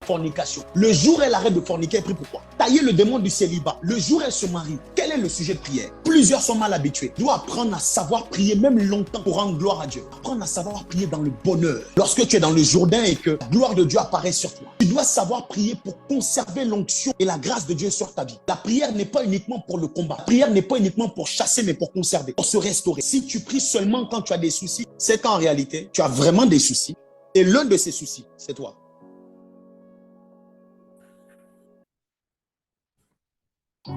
fornication. Le jour où elle arrête de forniquer, elle prie pourquoi? Tailler le démon du célibat. Le jour où elle se marie, quel est le sujet de prière? Plusieurs sont mal habitués. Tu dois apprendre à savoir prier même longtemps pour rendre gloire à Dieu. Apprendre à savoir prier dans le bonheur. Lorsque tu es dans le Jourdain et que la gloire de Dieu apparaît sur toi, tu dois savoir prier pour conserver l'onction et la grâce de Dieu sur ta vie. La prière n'est pas uniquement pour le combat. La prière n'est pas uniquement pour chasser, mais pour conserver, pour se restaurer. Si tu pries seulement quand tu as des soucis, c'est qu'en réalité, tu as vraiment des soucis. Et l'un de ces soucis, c'est toi.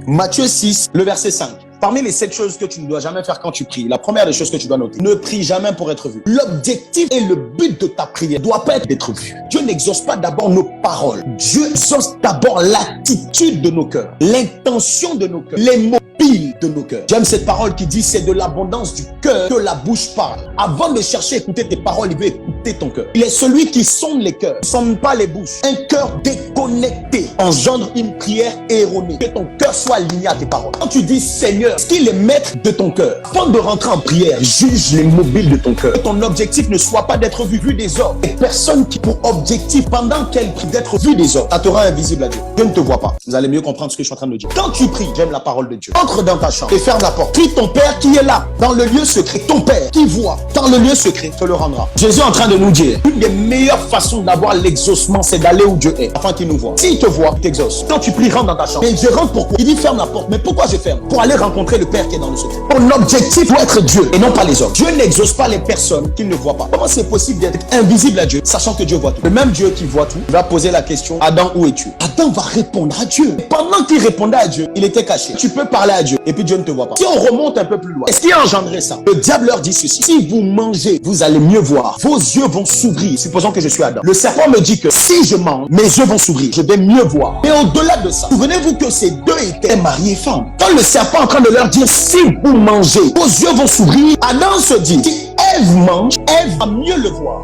Matthieu 6, le verset 5. Parmi les 7 choses que tu ne dois jamais faire quand tu pries, la première des choses que tu dois noter, ne prie jamais pour être vu. L'objectif et le but de ta prière ne doit pas être d'être vu. Dieu n'exauce pas d'abord nos paroles. Dieu exauce d'abord l'attitude de nos cœurs, l'intention de nos cœurs, les mobiles de nos cœurs. J'aime cette parole qui dit c'est de l'abondance du cœur que la bouche parle. Avant de chercher à écouter tes paroles, il veut écouter ton cœur. Il est celui qui sonde les cœurs, ne sonde pas les bouches. Un cœur déconnecté engendre une prière erronée. Que ton cœur soit aligné à tes paroles. Quand tu dis Seigneur, ce qui est maître de ton cœur, avant de rentrer en prière, juge les mobiles de ton cœur. Que ton objectif ne soit pas d'être vu des hommes. Et personne qui pour objectif pendant qu'elle prie d'être vu des hommes, ça te rend invisible à Dieu. Dieu ne te voit pas. Vous allez mieux comprendre ce que je suis en train de dire. Quand tu pries, j'aime la parole de Dieu. Entre dans ta chambre et ferme la porte. Prie ton Père qui est là, dans le lieu secret. Ton Père qui voit dans le lieu secret te le rendra. Jésus est en train de nous dire, une des meilleures façons d'avoir l'exaucement, c'est d'aller où Dieu est, afin qu'il nous voit. S'il te voit, il t'exauce. Quand tu pries, rentre dans ta chambre. Et je rentre pourquoi? Il dit ferme la porte. Mais pourquoi je ferme? Pour aller rencontrer le Père qui est dans le secret. Ton objectif doit être Dieu et non pas les hommes. Dieu n'exauce pas les personnes qu'il ne voit pas. Comment c'est possible d'être invisible à Dieu, sachant que Dieu voit tout? Le même Dieu qui voit tout va poser la question, Adam, où es-tu? Adam va répondre à Dieu. Et pendant qu'il répondait à Dieu, il était caché. Tu peux parler à Dieu et puis Dieu ne te voit pas. Si on remonte un peu plus loin, est-ce qui a engendré ça? Le diable leur dit ceci: si vous mangez, vous allez mieux voir. Vos yeux vont s'ouvrir. Supposons que je suis Adam. Le serpent me dit que si je mange, mes yeux vont s'ouvrir. Je vais mieux voir. Mais au-delà de ça, souvenez-vous que ces deux étaient mariés et femmes. Quand le serpent est en train de leur dire si vous mangez, vos yeux vont s'ouvrir, Adam se dit si Ève mange, Ève va mieux le voir.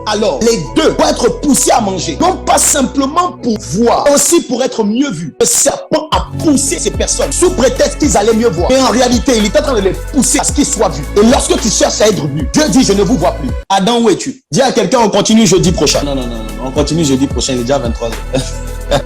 Alors, les deux vont être poussés à manger. Non pas simplement pour voir, aussi pour être mieux vus. Le serpent a poussé ces personnes sous prétexte qu'ils allaient mieux voir. Mais en réalité, il est en train de les pousser à ce qu'ils soient vus. Et lorsque tu cherches à être vu, Dieu dit je ne vous vois plus. Adam, où es-tu? Dis à quelqu'un on continue jeudi prochain. Non, on continue jeudi prochain, il est déjà 23h.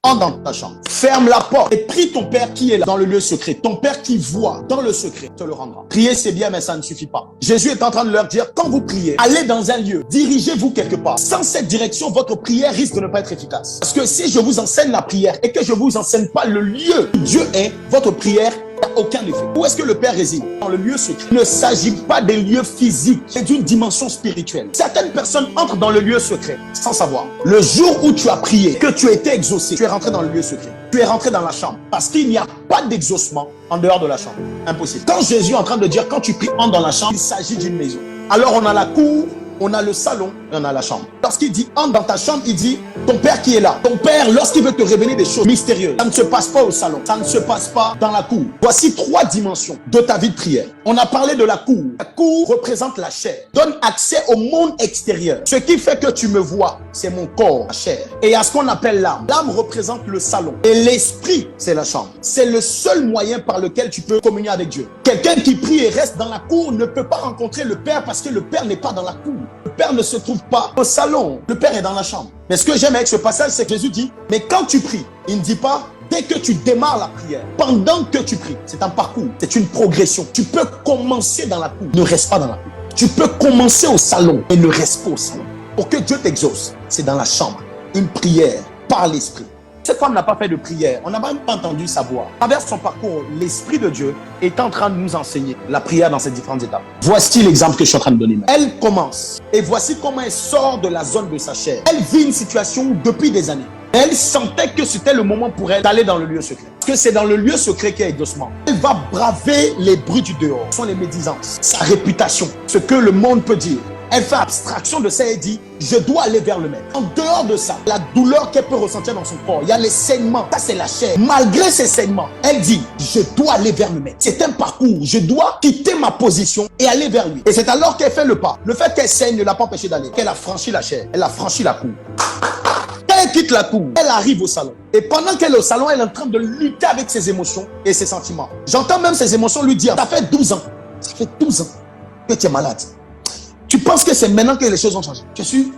Entre dans ta chambre, ferme la porte et prie ton Père qui est là dans le lieu secret. Ton Père qui voit dans le secret te le rendra. Prier c'est bien mais ça ne suffit pas. Jésus est en train de leur dire quand vous priez, allez dans un lieu, dirigez-vous quelque part. Sans cette direction, votre prière risque de ne pas être efficace. Parce que si je vous enseigne la prière et que je vous enseigne pas le lieu où Dieu est, votre prière n'a aucun effet. Où est-ce que le Père réside? Dans le lieu secret. Il ne s'agit pas des lieux physiques, c'est d'une dimension spirituelle. Certaines personnes entrent dans le lieu secret sans savoir. Le jour où tu as prié, que tu as été exaucé, tu es rentré dans le lieu secret. Tu es rentré dans la chambre. Parce qu'il n'y a pas d'exaucement en dehors de la chambre. Impossible. Quand Jésus est en train de dire quand tu pries, entre dans la chambre, il s'agit d'une maison. Alors on a la cour, on a le salon et on a la chambre. Lorsqu'il dit entre dans ta chambre, il dit ton Père qui est là. Ton Père, lorsqu'il veut te révéler des choses mystérieuses, ça ne se passe pas au salon, ça ne se passe pas dans la cour. Voici 3 dimensions de ta vie de prière. On a parlé de la cour. La cour représente la chair, donne accès au monde extérieur. Ce qui fait que tu me vois, c'est mon corps, la chair. Et à ce qu'on appelle l'âme. L'âme représente le salon. Et l'esprit, c'est la chambre. C'est le seul moyen par lequel tu peux communier avec Dieu. Quelqu'un qui prie et reste dans la cour ne peut pas rencontrer le Père parce que le Père n'est pas dans la cour. Le Père ne se trouve pas au salon. Le Père est dans la chambre. Mais ce que j'aime avec ce passage, c'est que Jésus dit, mais quand tu pries, il ne dit pas, dès que tu démarres la prière, pendant que tu pries, c'est un parcours, c'est une progression. Tu peux commencer dans la cour, ne reste pas dans la cour. Tu peux commencer au salon et ne reste pas au salon. Pour que Dieu t'exauce, c'est dans la chambre. Une prière par l'esprit. Cette femme n'a pas fait de prière. On n'a même pas entendu sa voix. À travers son parcours, l'Esprit de Dieu est en train de nous enseigner la prière dans ses différentes étapes. Voici l'exemple que je suis en train de donner. Elle commence. Et voici comment elle sort de la zone de sa chair. Elle vit une situation depuis des années. Elle sentait que c'était le moment pour elle d'aller dans le lieu secret. Parce que c'est dans le lieu secret qu'il y a exaucement. Elle va braver les bruits du dehors. Ce sont les médisances, sa réputation, ce que le monde peut dire. Elle fait abstraction de ça et dit, je dois aller vers le maître. En dehors de ça, la douleur qu'elle peut ressentir dans son corps, il y a les saignements, ça c'est la chair. Malgré ces saignements, elle dit, je dois aller vers le maître. C'est un parcours, je dois quitter ma position et aller vers lui. Et c'est alors qu'elle fait le pas. Le fait qu'elle saigne ne l'a pas empêché d'aller. Elle a franchi la chair, elle a franchi la cour. Quand elle quitte la cour, elle arrive au salon. Et pendant qu'elle est au salon, elle est en train de lutter avec ses émotions et ses sentiments. J'entends même ses émotions lui dire, ça fait 12 ans que tu es malade. Tu penses que c'est maintenant que les choses ont changé. Je suis...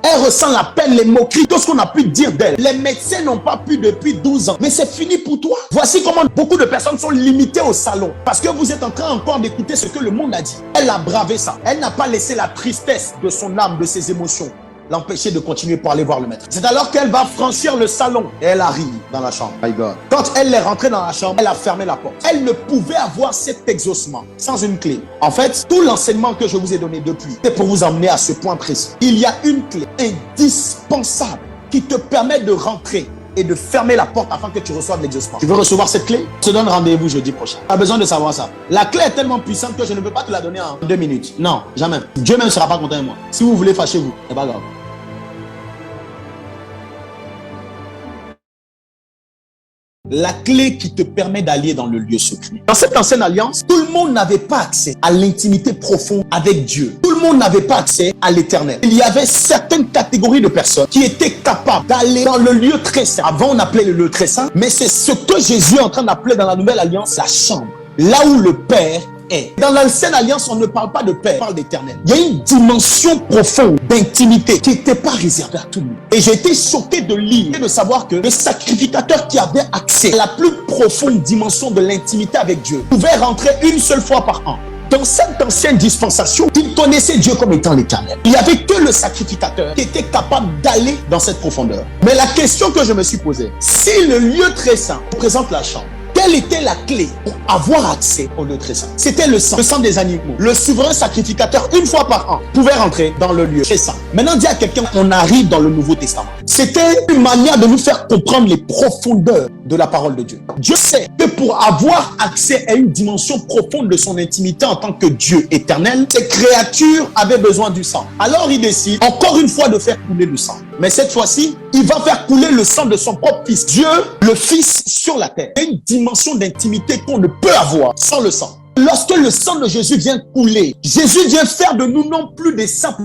Elle ressent la peine, les moqueries, tout ce qu'on a pu dire d'elle. Les médecins n'ont pas pu depuis 12 ans. Mais c'est fini pour toi. Voici comment beaucoup de personnes sont limitées au salon. Parce que vous êtes en train encore d'écouter ce que le monde a dit. Elle a bravé ça. Elle n'a pas laissé la tristesse de son âme, de ses émotions, l'empêcher de continuer pour aller voir le maître. C'est alors qu'elle va franchir le salon et elle arrive dans la chambre. My God. Quand elle est rentrée dans la chambre, elle a fermé la porte. Elle ne pouvait avoir cet exaucement sans une clé. En fait, tout l'enseignement que je vous ai donné depuis, c'est pour vous emmener à ce point précis. Il y a une clé indispensable qui te permet de rentrer et de fermer la porte afin que tu reçoives l'exaucement. Tu veux recevoir cette clé? Je te donne rendez-vous jeudi prochain. Tu as besoin de savoir ça. La clé est tellement puissante que je ne peux pas te la donner en 2 minutes. Non, jamais. Dieu même ne sera pas content de moi. Si vous voulez, fâchez-vous. C'est pas grave. La clé qui te permet d'aller dans le lieu secret. Dans cette ancienne alliance, tout le monde n'avait pas accès à l'intimité profonde avec Dieu. Tout le monde n'avait pas accès à l'éternel. Il y avait certaines catégories de personnes qui étaient capables d'aller dans le lieu très saint. Avant, on appelait le lieu très saint, mais c'est ce que Jésus est en train d'appeler dans la nouvelle alliance la chambre. Là où le Père est. Dans l'ancienne alliance, on ne parle pas de Père, on parle d'éternel. Il y a une dimension profonde d'intimité qui n'était pas réservée à tout le monde. Et j'ai été choqué de lire et de savoir que le sacrificateur qui avait accès à la plus profonde dimension de l'intimité avec Dieu pouvait rentrer une seule fois par an. Dans cette ancienne dispensation, il connaissait Dieu comme étant l'éternel. Il n'y avait que le sacrificateur qui était capable d'aller dans cette profondeur. Mais la question que je me suis posée, si le lieu très saint représente la chambre, quelle était la clé pour avoir accès au lieu très saint? C'était le sang des animaux. Le souverain sacrificateur, une fois par an, pouvait rentrer dans le lieu très saint. Maintenant, dis à quelqu'un qu'on arrive dans le Nouveau Testament. C'était une manière de nous faire comprendre les profondeurs de la parole de Dieu. Dieu sait que pour avoir accès à une dimension profonde de son intimité en tant que Dieu éternel, ces créatures avaient besoin du sang. Alors il décide encore une fois de faire couler le sang. Mais cette fois-ci, il va faire couler le sang de son propre fils. Dieu, le fils sur la terre. Il y a une dimension d'intimité qu'on ne peut avoir sans le sang. Lorsque le sang de Jésus vient couler, Jésus vient faire de nous non plus des simples.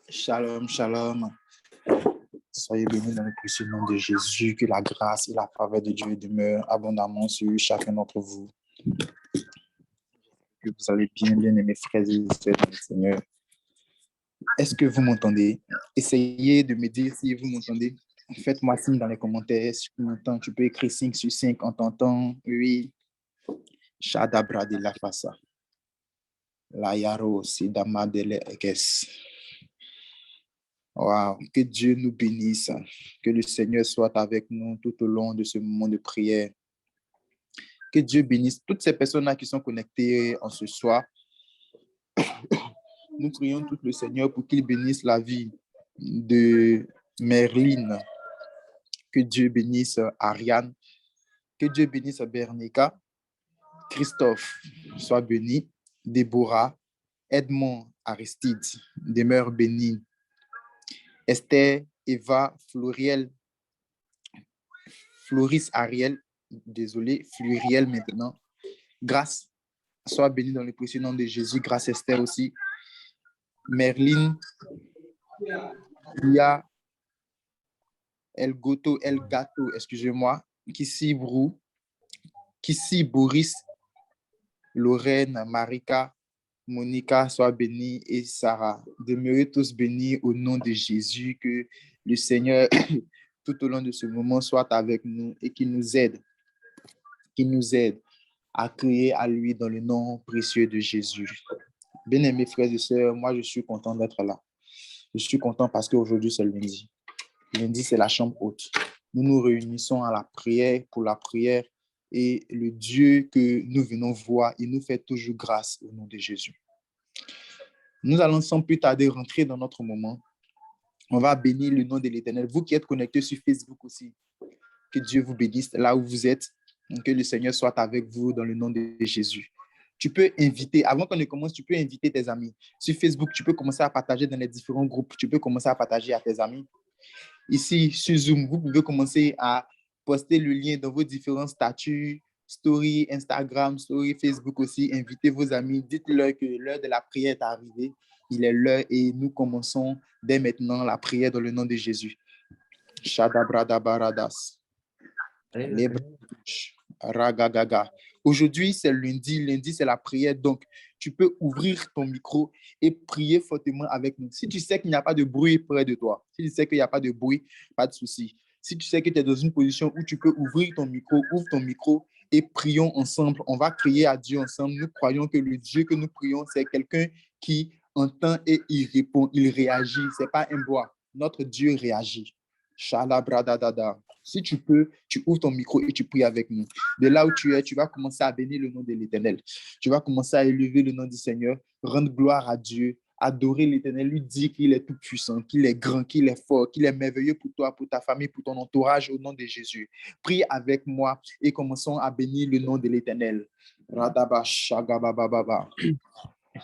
Shalom, shalom. Soyez bénis dans le précieux nom de Jésus. Que la grâce et la faveur de Dieu demeurent abondamment sur chacun d'entre vous. Que vous allez bien, bien aimer frères et sœurs dans le Seigneur. Est-ce que vous m'entendez? Essayez de me dire si vous m'entendez. Faites-moi signe dans les commentaires. Si tu m'entends, tu peux écrire 5 sur 5 en t'entendant. Oui. Shadabra de la Fassa. La Yaro, Sidama de l'Ekes. Wow. Que Dieu nous bénisse. Que le Seigneur soit avec nous tout au long de ce moment de prière. Que Dieu bénisse toutes ces personnes-là qui sont connectées en ce soir. Nous prions tout le Seigneur pour qu'il bénisse la vie de Merline. Que Dieu bénisse Ariane. Que Dieu bénisse Bernica. Christophe, sois béni. Déborah, Edmond, Aristide, demeure béni. Esther, Eva, Floriel, Floris, Ariel, désolé, Fluriel maintenant. Grâce, sois béni dans le précieux nom de Jésus. Grâce Esther aussi. Merline, Lia, El Gato, excusez-moi. Kissi Brou, Kissi Boris, Lorraine, Marika, Monica, sois bénie, et Sarah. Demeurez tous bénis au nom de Jésus. Que le Seigneur, tout au long de ce moment, soit avec nous et qu'il nous aide à crier à lui dans le nom précieux de Jésus. Bien-aimés frères et sœurs, moi je suis content d'être là. Je suis content parce qu'aujourd'hui c'est lundi. Lundi, c'est la chambre haute. Nous nous réunissons à la prière, pour la prière, et le Dieu que nous venons voir, il nous fait toujours grâce au nom de Jésus. Nous allons sans plus tarder rentrer dans notre moment. On va bénir le nom de l'Éternel. Vous qui êtes connectés sur Facebook aussi, que Dieu vous bénisse là où vous êtes. Que le Seigneur soit avec vous dans le nom de Jésus. Tu peux inviter, avant qu'on ne commence, tu peux inviter tes amis. Sur Facebook, tu peux commencer à partager dans les différents groupes. Tu peux commencer à partager à tes amis. Ici, sur Zoom, vous pouvez commencer à poster le lien dans vos différents statuts, story Instagram, story Facebook aussi. Invitez vos amis. Dites-leur que l'heure de la prière est arrivée. Il est l'heure et nous commençons dès maintenant la prière dans le nom de Jésus. Shadabrada baradas. Ragagaga. Aujourd'hui, c'est lundi. Lundi, c'est la prière. Donc, tu peux ouvrir ton micro et prier fortement avec nous. Si tu sais qu'il n'y a pas de bruit près de toi, si tu sais qu'il n'y a pas de bruit, pas de souci. Si tu sais que tu es dans une position où tu peux ouvrir ton micro, ouvre ton micro et prions ensemble. On va crier à Dieu ensemble. Nous croyons que le Dieu que nous prions, c'est quelqu'un qui entend et il répond, il réagit. Ce n'est pas un bois. Notre Dieu réagit. Shalabradadada. Si tu peux, tu ouvres ton micro et tu pries avec nous. De là où tu es, tu vas commencer à bénir le nom de l'Éternel. Tu vas commencer à élever le nom du Seigneur, rendre gloire à Dieu, adorer l'Éternel, lui dire qu'il est tout puissant, qu'il est grand, qu'il est fort, qu'il est merveilleux pour toi, pour ta famille, pour ton entourage, au nom de Jésus. Prie avec moi et commençons à bénir le nom de l'Éternel. Radaba shagabababa.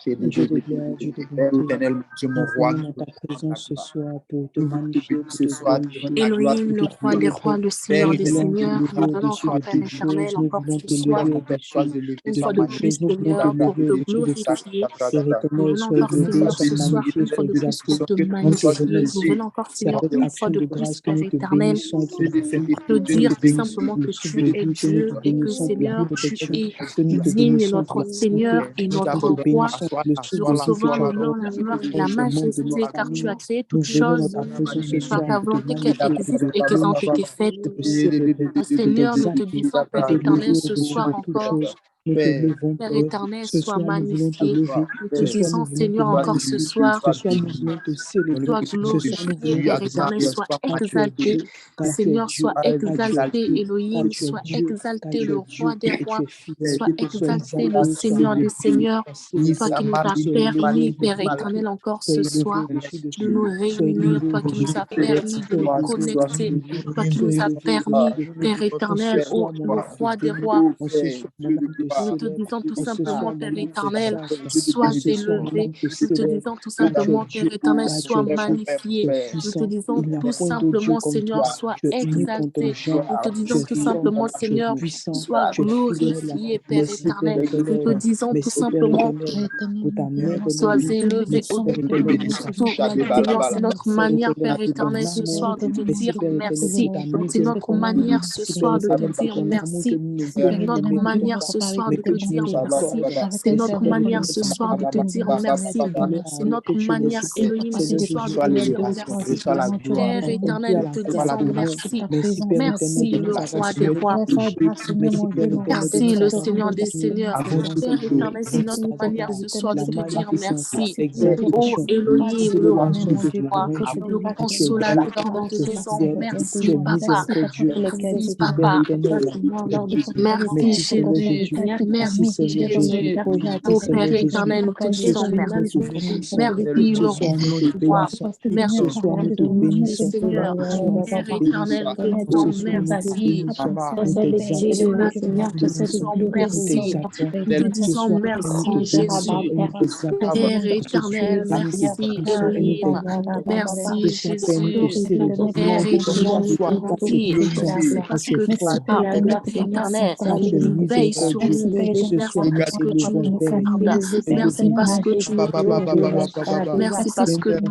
Dieu de gloire, Dieu de bonté, nous venons dans ta présence ce soir pour te magnifier, pour te glorifier. Elohim, le roi des rois, le Seigneur des Nous voulons seigneurs, nous t'élever venons au-dessus encore, de Père toute chose, éternel, nous encore voulons ce soir, t'élever au-dessus une de fois de toute plus, chose, nous voulons Seigneur, pour t'élever te au-dessus de tout. glorifier. Père Nous éternel, venons sois encore, élevé, Seigneur, sois ce soir, magnifié, une fois sois de plus, pour te exalté. Nous te magnifier. Nous remercions. venons encore, C'est Seigneur, avec une fois action de de plus, grâce que Père nous te éternel, bénissons et te pour te que nous dire te tout bénissons. simplement Le que souffle tu de es vie que nous Dieu te et que, bénissons pour la vie Seigneur, de tes tu enfants, es que nous te digne, bénissons pour notre la santé, Seigneur et nous notre te roi. bénissons pour le Nous souffle de vie que recevons tu l'honneur, accordes la gloire et aux la membres de majesté, notre car tu as famille. créé Nous toutes venons dans choses ta présence ce par soir ta pour te volonté qu'elles magnifier, pour existent te et qu'elles ont été glorifier, faites. pour te célébrer, pour Seigneur, nous te t'exalter, disons, pour Père t'élever éternel, ce au-dessus soir de toute encore, chose. Nous te levons, Père Père. éternel, Ce sois soir, nous voulons te magnifié. lever. Nous te Ce soir, nous disons, voulons te Seigneur, encore ce magnifier. soir, Ce soir, nous voulons te célébrer. sois Ce soir, nous glorifié, voulons Père éternel, t'exalter, sois car tu es exalté. Dieu, car tu es Seigneur, Dieu, sois car tu es exalté, Dieu, car Elohim, tu es sois Dieu, car exalté, tu le es roi Dieu des et tu rois. es fidèle. Sois Sois exalté, le exalté, sois Seigneur des magnifié, seigneurs. sois célébré, Toi qui nous as sois élevé permis, Père au-dessus de tout. éternel, encore Sois ce élevé soir au-dessus de de tout. nous Sois réunir. élevé Toi qui au-dessus nous de as tout. permis de Sois nous élevé au-dessus connecter. de tout. Toi qui Sois nous as élevé permis, au-dessus de Père tout. En ce éternel, soir, ô mon le âme te roi des bénit. rois. En ce soir, mon âme te Nous te célèbre. disons tout En ce simplement, soir, mon Père âme éternel, t'exalte. En sois ce soir, mon élevé. âme te Nous te célèbre. disons tout Car tu es simplement, Père Dieu, éternel, car tu sois es Dieu, tu magnifié. es Nous te puissant. disons Il n'y a tout point de Dieu simplement, comme Seigneur, toi. sois Tu es unique en ton exalté. genre. Nous te Tu disons es tout fort, simplement, tu es Seigneur, puissant, sois tu es fidèle. glorifié, Père Merci Père éternel. Nous te éternel. disons tout Merci Père simplement, éternel pour ta merveilleuse sois vie. élevé Merci Père éternel pour ta au-dessus. Seigneur, c'est fidélité. notre Merci Père manière, éternel Père pour ton éternel, ce amour. soir de te Merci dire Père éternel pour merci. ta C'est notre miséricorde. manière ce Merci Père soir de te éternel pour dire ton amour que merci. nous ne C'est voyons notre jamais manière voir, ce soir mais de que te tu dire nous merci. accordes. C'est Merci notre Père manière éternel ce pour soir de te ta dire grâce, ta merci. fidélité, C'est notre que tu manière, ressuscites, Elohim, ce Seigneur soir de Jésus, te pour dire l'élévation. merci. Merci pour Père avoir éternel, accompli à nous la te croix disons pour nous. merci. Merci Père éternel Merci, de nous le avoir roi des sauvés rois. du péché. Merci Père éternel de Merci, nous le avoir Seigneur des conduits Seigneurs. durant Père cette journée. éternel, c'est Merci notre manière Papa, ce soir de la te dire magnificence, merci. Ô exaltation, Elohim, le roi célébration des de ton rois, règne, le car tu es Dieu, consolateur, nous te tu es disons fidèle, tu es merci, Papa. miséricordieux. Merci, Merci Père Papa. éternel, tu es Dieu. Merci, Merci Seigneur Jésus. Jésus. Merci Merci, Seigneur Jésus. Jésus. Merci Ô Seigneur Père Jésus. éternel, nous te Ce disons soir, nous te merci. bénissons. Merci, Ce le roi soir, nous te des rois. bénissons. Ce Merci, soir, nous te Dieu des bénissons. Seigneurs. Ce soir, nous Père te éternel, bénissons. nous te disons Ce soir, nous te merci. bénissons. Nous Jésus, t'exaltons. Nous nous te te bénissons. disons Nous merci. t'exaltons. Nous te Ce disons soir, et nous te merci, bénissons Jésus. et nous t'exaltons. Père Ce soir, éternel, et nous te merci, bénissons et nous Elohim. t'exaltons. Ce Merci, soir, Père, nous te Jésus. célébrons. Père Car tu es éternel, Dieu, car tu es merci. puissant, C'est car parce tu es que fort, tu es car tu es Père puissant, éternel. car tu es Tu veilles sur miséricordieux. nous. Ce soir, Merci nous parce que tu t'élevons, nous Père. gardes. Père Merci parce éternel, que tu nous tu es Dieu, protèges. Merci tu parce es que tu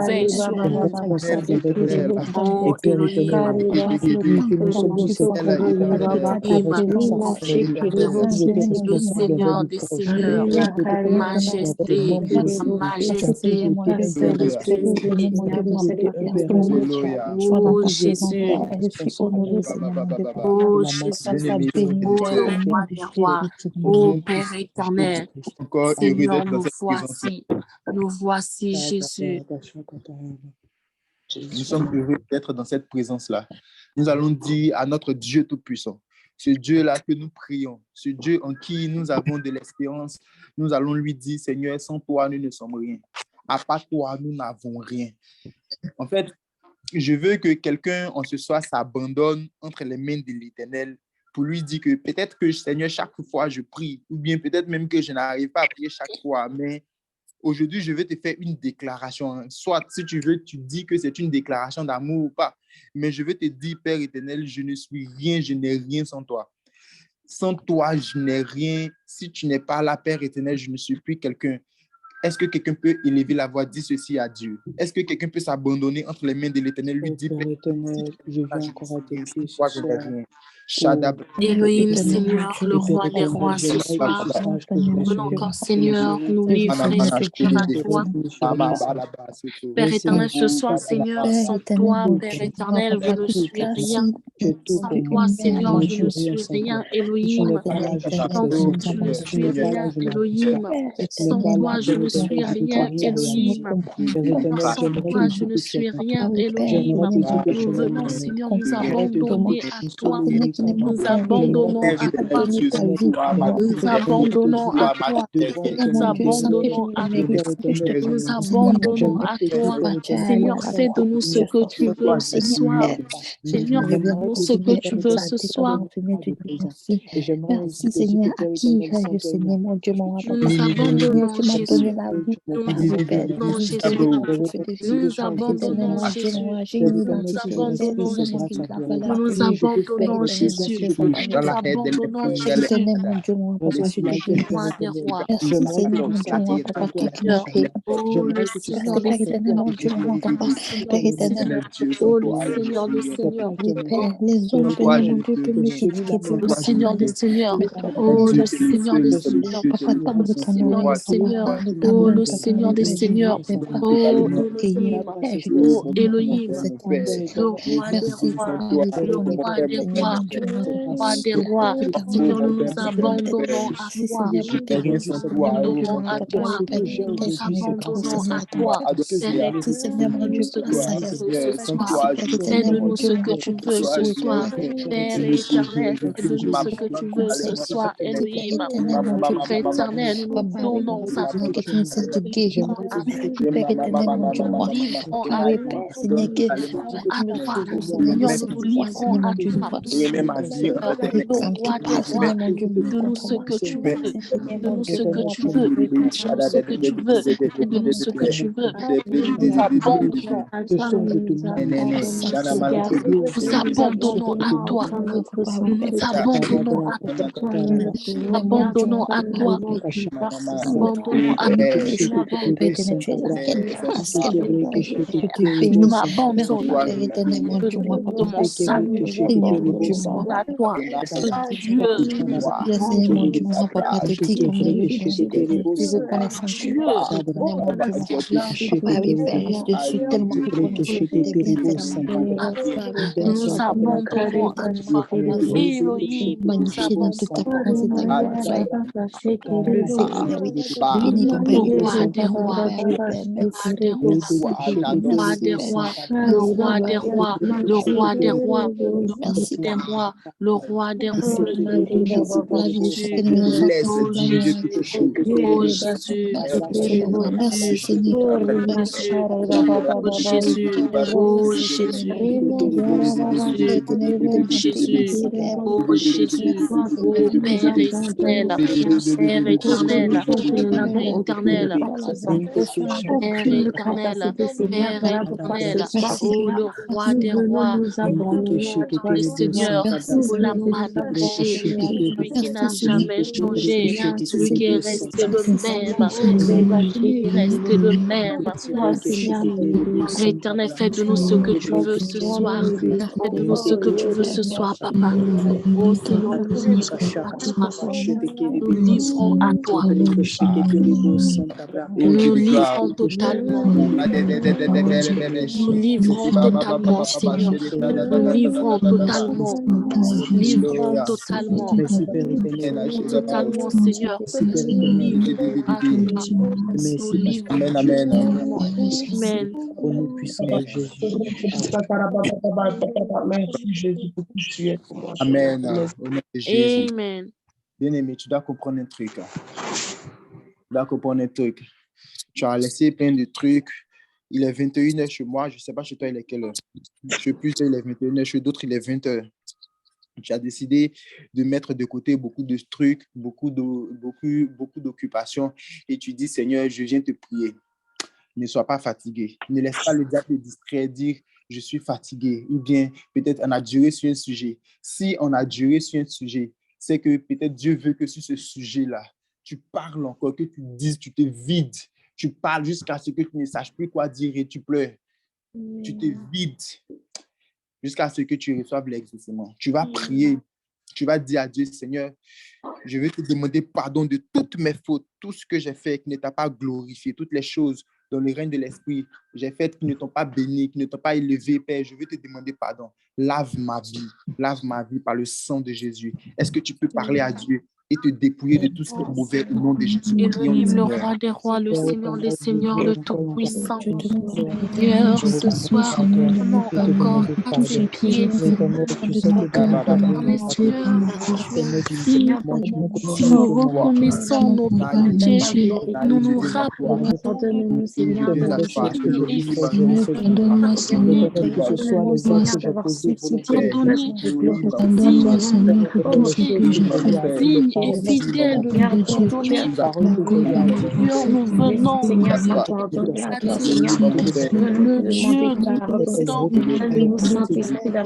veilles responsable, sur tu es nous. responsable avec nous, Papa. Et Oh Père éternel, Elohim, depuis que nous sommes sur cette terre, Papa, tu es Elohim, responsable avec nous. Tu étais le responsable avec Seigneur le des projet, Seigneurs, tu étais responsable avec majesté, notre vie. Tu as majesté, toujours été un Père responsable. majesté. Tu as toujours été un Père responsable. Tu as Oh toujours été un Jésus, Père responsable, Seigneur. oh La Jésus, magnificence, oh le Père roi éternel, des c'est rois, au oh nom Père puissant de éternel, Jésus-Christ. Encore heureux Seigneur, d'être dans cette présence-là. nous voici Jésus. Nous sommes heureux d'être dans cette présence-là. Nous allons dire à notre Dieu Tout-Puissant, ce Dieu-là que nous prions, ce Dieu en qui nous avons de l'espérance, nous allons lui dire, Seigneur, sans toi, nous ne sommes rien. À part toi, nous n'avons rien. En fait, je veux que quelqu'un en ce soir s'abandonne entre les mains de l'Éternel pour lui dire que peut-être que, Seigneur, chaque fois je prie, ou bien peut-être même que je n'arrive pas à prier chaque fois, mais aujourd'hui, je vais te faire une déclaration. Soit, si tu veux, tu dis que c'est une déclaration d'amour ou pas. Mais je vais te dire, Père éternel, je ne suis rien, je n'ai rien sans toi. Sans toi, je n'ai rien. Si tu n'es pas là, Père éternel, je ne suis plus quelqu'un. Est-ce que quelqu'un peut élever la voix, dire ceci à Dieu? Est-ce que quelqu'un peut s'abandonner entre les mains de l'Éternel, lui dire, Père éternel, je viens encore à tes pieds ce soir. Elohim, Seigneur, le roi des rois, ce soir, nous venons encore, Seigneur, nous livrer, Seigneur, à toi. Père éternel, ce soir, Seigneur, sans toi, Père éternel, je ne suis rien. Sans toi, Seigneur, je ne suis rien, Elohim. Sans toi, je ne suis rien, Elohim. Sans toi, je ne suis rien, Elohim. Sans toi, je ne suis rien, Elohim. Nous venons, Seigneur, nous abandonner à toi. Nous abandonnons à toi. Nous abandonnons à toi. Nous abandonnons à toi. Nous abandonnons à toi. Seigneur, fais de nous ce que tu veux ce soir. Seigneur, fais de nous ce que tu veux ce soir. Merci Seigneur, à qui irai-je, Seigneur, mon Dieu, mon Papa. Nous abandonnons Tu m'as donné Jésus. la vie, Nous Père. abandonnons Jésus. Nous abandonnons Jésus. Nous abandonnons Jésus. Nous abandonnons Jésus. Nous abandonnons Jésus. Roi des rois. Merci Seigneur, mon Dieu, mon Papa, toi qui m'as créé. Oh, le Seigneur des Éternel, mon Dieu, mon Papa, Père éternel, Oh, le Seigneur des Seigneurs. Père, les hommes, Père, mon Dieu, peuvent me critiquer, Le Seigneur des Seigneurs. Oh, le Seigneur des Seigneurs. Papa, tant de ton nom, Le Seigneur. Oh, le Seigneur des Seigneurs. Oh, Elohim. Oh, Elohim. Le roi des rois. Le roi des rois. Le roi des rois. Seigneur, nous nous abandonnons à toi. Nous nous abandonnons à toi. Nous nous abandonnons à toi. Père, fais-nous ce que tu veux ce soir. Fais-nous ce que tu veux ce soir. Père éternel, fais-nous ce que tu veux ce soir. Elohim, Père éternel, nous nous donnons à toi. Père éternel, mon Dieu, moi, Livrons à oui, toi. Père, Seigneur, que À toi. Seigneur, nous nous livrons à toi. Le roi des rois, donne-nous ce que tu veux. Donne-nous ce que tu veux. Donne-nous ce que tu veux. Donne-nous ce que tu veux. Nous abandonnons à toi. Nous abandonnons à toi. Nous abandonnons à toi. Abandonnons à toi. Abandonnons à toi. Nous m'abandonnons de mon salut à toi. Dieu, mon Dieu, mon Papa, te dit comme Dieu, Papa, oui, Père, je suis tellement reconnaissant de tes bienfaits. nous abandonnons à toi. Elohim, nous Magnifié dans toute ta présence et ta gloire. le roi des rois, le roi des rois, le roi des rois, le roi des rois, Merci pour la vie de chacun de nos enfants. oh Jésus, Merci Seigneur. oh Jésus, oh Jésus, Jésus, oh Jésus, oh Père éternel, Père éternel, Père éternel, Père éternel, Père éternel, oh le roi des rois, le Seigneur, oh la panaché, celui qui n'a jamais changé, celui qui est resté le même, celui qui est resté le même. Éternel, fais de nous ce que tu veux ce soir. Fais de nous ce que tu veux ce soir, Papa. Oh Seigneur, nous livrons à toi. Nous livrons totalement. Nous livrons totalement, Seigneur. Nous livrons totalement. Nous livrons totalement. Totalement, Seigneur. Nous livrons à toi. Nous livrons. Amen. Au nom puissant de Jésus. Merci Jésus pour tout ce que tu es pour moi. Amen. Au nom de Jésus. Amen. Bien-aimé, tu dois comprendre un truc. Tu dois comprendre un truc. Tu as laissé plein de trucs. Il est 21h chez moi. Je ne sais pas chez toi, il est quelle heure. Chez plus, il est 21h. Chez d'autres, il est 20h. Tu as décidé de mettre de côté beaucoup de trucs, beaucoup d'occupations. Et tu dis, Seigneur, je viens te prier. Ne sois pas fatigué. Ne laisse pas le diable te distraire, dire je suis fatigué. Ou bien peut-être on a duré sur un sujet. Si on a duré sur un sujet, c'est que peut-être Dieu veut que sur ce sujet-là, tu parles encore, que tu dises, tu te vides. Tu parles jusqu'à ce que tu ne saches plus quoi dire et tu pleures. Tu te vides jusqu'à ce que tu reçoives l'exaucement. Tu vas prier Tu vas dire à Dieu, Seigneur, je vais te demander pardon de toutes mes fautes, tout ce que j'ai fait qui ne t'a pas glorifié, toutes les choses dans le règne de l'Esprit, j'ai fait qui ne t'ont pas béni, qui ne t'ont pas élevé, Père, je vais te demander pardon. Lave ma vie par le sang de Jésus. Est-ce que tu peux parler à Dieu et te dépouiller de tout ce qui est mauvais au nom de Jésus? Elohim, le roi des rois, le Seigneur des seigneurs, le Tout-Puissant. Seigneur, ce soir, nous venons encore à tes pieds. Si nous reconnaissons nos péchés, nous nous rappelons. Pardonne-nous, Seigneur, de nos Pardonne-moi, Seigneur, que ce soit les actes que j'ai posés pardonner. Pardonne-moi, Seigneur, pour tout ce que j'ai fait. Digne et fidèle de pardonner. Seigneur, nous venons le Dieu tout-puissant.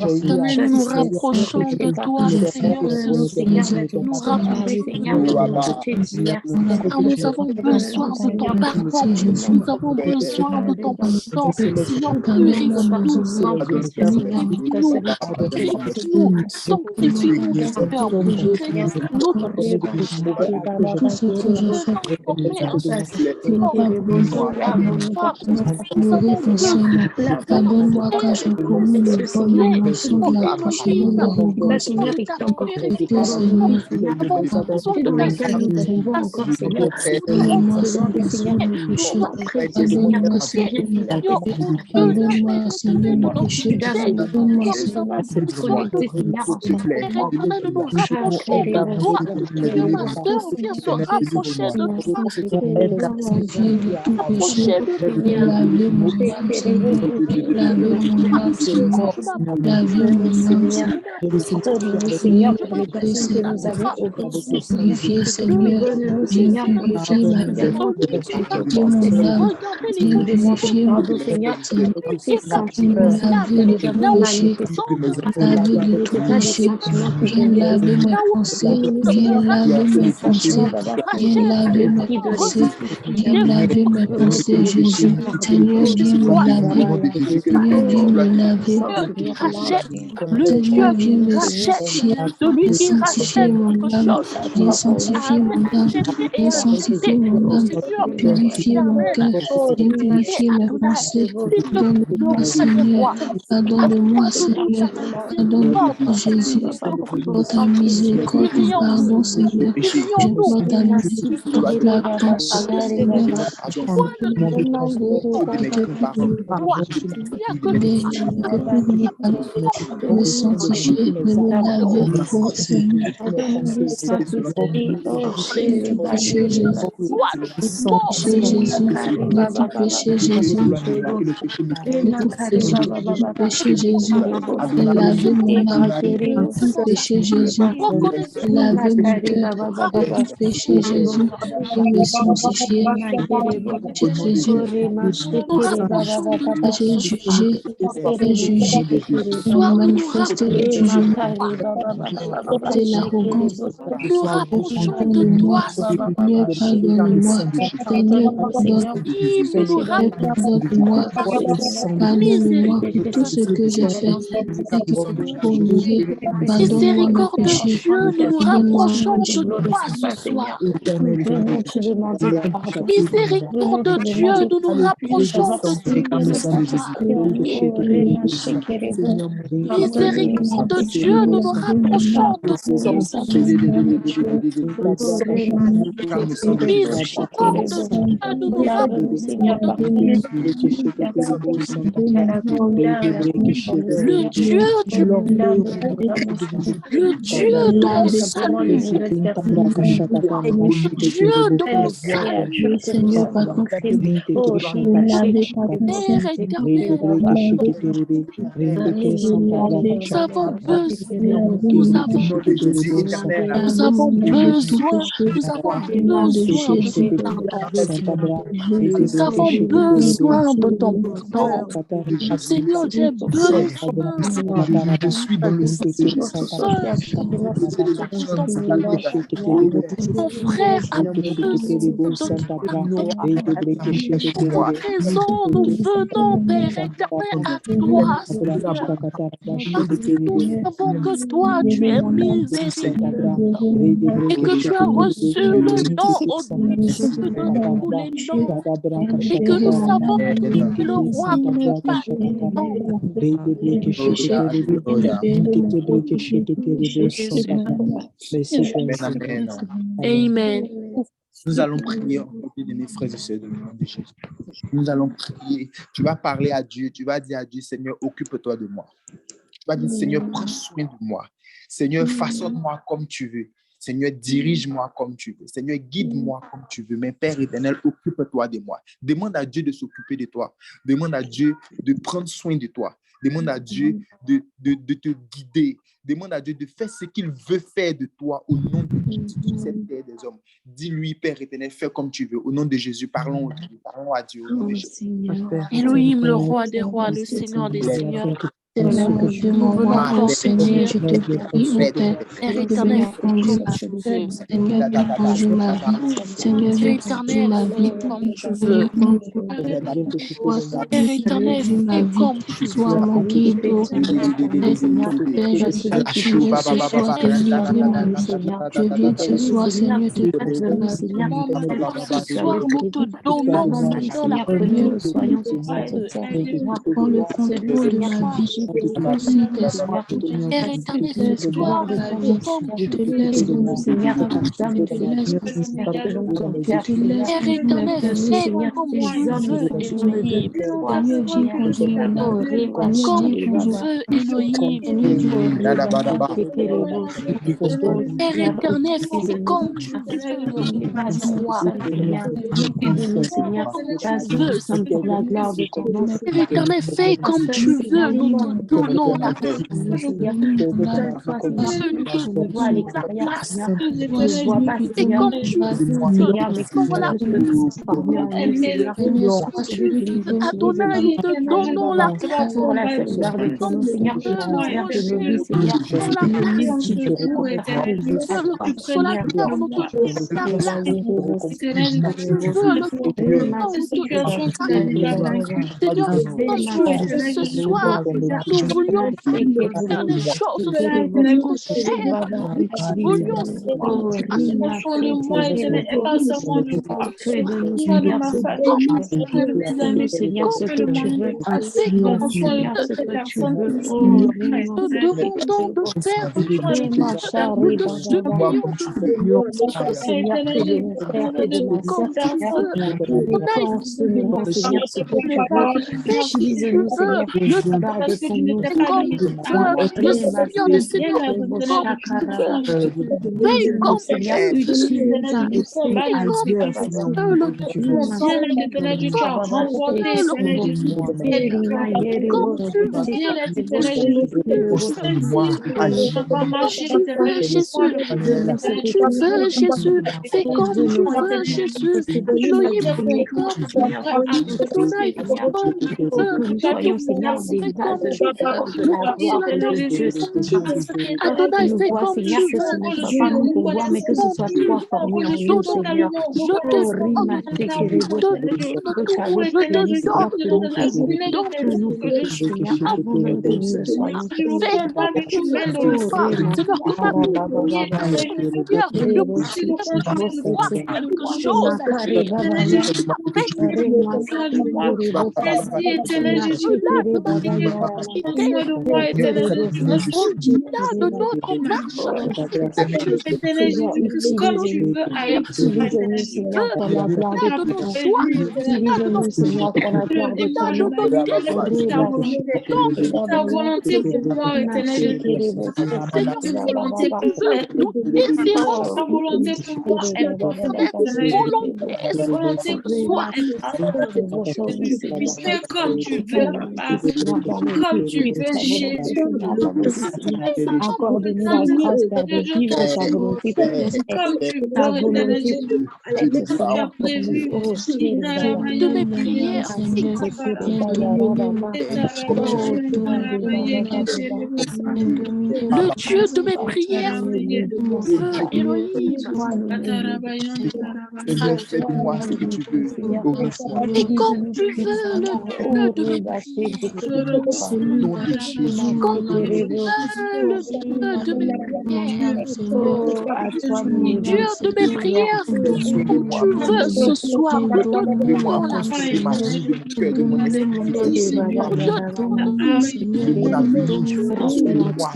Éternel, nous rapprochons de toi, Seigneur, nous rapprochons. Nous avons besoin de ton pardon. Nous avons besoin de ton pardon. Seigneur, purifie-nous, sanctifie-nous, sanctifie-nous, Père, tout ce que je fais, pardonne-moi quand j'ai commis le vol, le mensonge, la péché, l'arrogance, pardonne-moi, Seigneur, mon péché, pardonne-moi, Jésus, Seigneur, viens me laver, Seigneur, viens me laver, Seigneur, viens me sanctifier, viens sanctifier mon âme, viens sanctifier mon âme, viens sanctifier mon âme, purifier mon cœur, viens purifier mes pensées, pardonne-moi, Seigneur, pardonne-moi, Seigneur, pardonne-moi, Jésus, pour ta miséricorde, pardon, Seigneur, je dois ta miséricorde, la grâce, de me sanctifier, de me laver, oh Seigneur. Péché Jésus, de tout péché Jésus, de tout péché Jésus, de laver mon âme, de tout péché Jésus, de laver mon cœur, de tout péché Jésus, de me sanctifier, Jésus, j'ai jugé, pour manifester le jugement, c'est l'arrogance, pardonne-moi, Seigneur, pardonne-moi, Seigneur, pardonne-moi, pardonne-moi pour tout ce que j'ai fait et que pour oublier, pardonne-moi le péché, nous nous rapprochons de toi ce soir. Miséricorde de Dieu, nous nous rapprochons de toi ce soir. Miséricorde de Dieu, nous nous rapprochons de toi. Miséricorde de Dieu, nous nous rapprochons le Dieu du le Dieu de mon salut, le Dieu de mon salut, Seigneur, pardon, Père éternel, nous avons besoin de ton pardon. Seigneur, j'ai besoin. Mon frère a besoin de toi. Pour cette raison, nous venons, Père éternel, à toi, Seigneur. Parce que nous savons que toi, tu es miséricordieux et que tu as reçu le nom au-dessus de tous les noms. Et que nous savons que tu es le roi compatissant. Amen. Nous allons prier, mes frères et sœurs, dans le nom de Jésus. Nous allons prier. Tu vas parler à Dieu. Tu vas dire à Dieu, Seigneur, occupe-toi de moi. Tu vas dire, Seigneur, prends soin de moi. Seigneur, façonne-moi comme tu veux. Seigneur, dirige-moi comme tu veux. Seigneur, guide-moi comme tu veux. Mais Père éternel, occupe-toi de moi. Demande à Dieu de s'occuper de toi. Demande à Dieu de prendre soin de toi. Demande à Dieu de te guider. Demande à Dieu de faire ce qu'il veut faire de toi au nom de Jésus sur cette terre des hommes. Dis-lui, Père éternel, fais comme tu veux. Au nom de Jésus, parlons à Dieu. Au nom de Jésus. Elohim, le roi des rois, le Seigneur des seigneurs. Seigneur, Nous venons encore, Seigneur, je te prie, ô Père. Père éternel, Conduis ma vie. Seigneur, conduis ma vie. Seigneur, Dieu conduis éternel, ma vie. fais comme tu veux. Père éternel, fais comme tu Sois veux. mon guide, ô Père. Père, je sais que tu viens ce soir te livrer ma vie. Je viens ce soir, Seigneur, te livrer ma vie. Ce soir, nous te donnons, Seigneur, la Seigneur, soyons prends le contrôle de ma vie. Père éternel, ce soir, fais comme Je tu te veux. laisse Seigneur, je te laisse Père éternel, fais comme tu veux, Elohim. Seigneur, viens conduire mon âme. Comme tu veux, Elohim. Père éternel, fais comme tu veux, le roi. Tu veux, Seigneur. Père éternel, fais comme tu veux, nous te donnons la place. Nous te donnons la place. Et comme tu veux, voilà. Comme tu veux, Adonai, nous te donnons la place. Comme tu veux, le rocher, sur la place. Sur la terre, nous te donnons la place. Comme tu veux, le Tout-Puissant, nous te donnons la place. Seigneur, comme tu veux, ce soir, nous voulions faire des choses pour chair. Nous voulions nous demandons de faire nous te supplions comme tu veux. Le Seigneur des Seigneurs, veille comme tu veux, Jésus, fais comme tu veux, Jésus. Elohim, fais comme tu veux. Adonai, fais comme tu veux. Adonai, fais comme tu veux. Le consolateur, Adonai, fais comme tu veux. Mais que ce soit toi formé en nous, Seigneur. Je te donne Comme tu veux, papa. Comme tu fais fais, Jésus. Jésus. Accorde-nous la grâce, Père, de vivre ta volonté pour Père, notre Comme être. tu Ta veux, éternel volonté Jésus, Dieu de être, gloire, Seigneur, pour nous. prévu. Oh, Étarabaye, Seigneur. étarabaye, Oh, étarabaye, domine-moi. le Dieu de mes prières, Seigneur, mon feu, Elohim. sois-nous béni. Seigneur, fais de moi ce que tu veux. Seigneur, Au roi, Et comme utilise-nous tu veux, le puissamment. Dieu Oh, de mes Reba, prières, nom de Jésus, comme au tu nom de veux, le Dieu de mes prières, Oh, à toi nous Dieu levons, de mes Seigneur. prières, prends fais ce soin de que moi, tu veux ce soir, aide-moi à redonne-nous la construire ma paix. vie, de mon cœur, de mon esprit, Oh, de Reba, ma Reba, vie, Reba, Reba. de mon avenir. Prends soin de moi.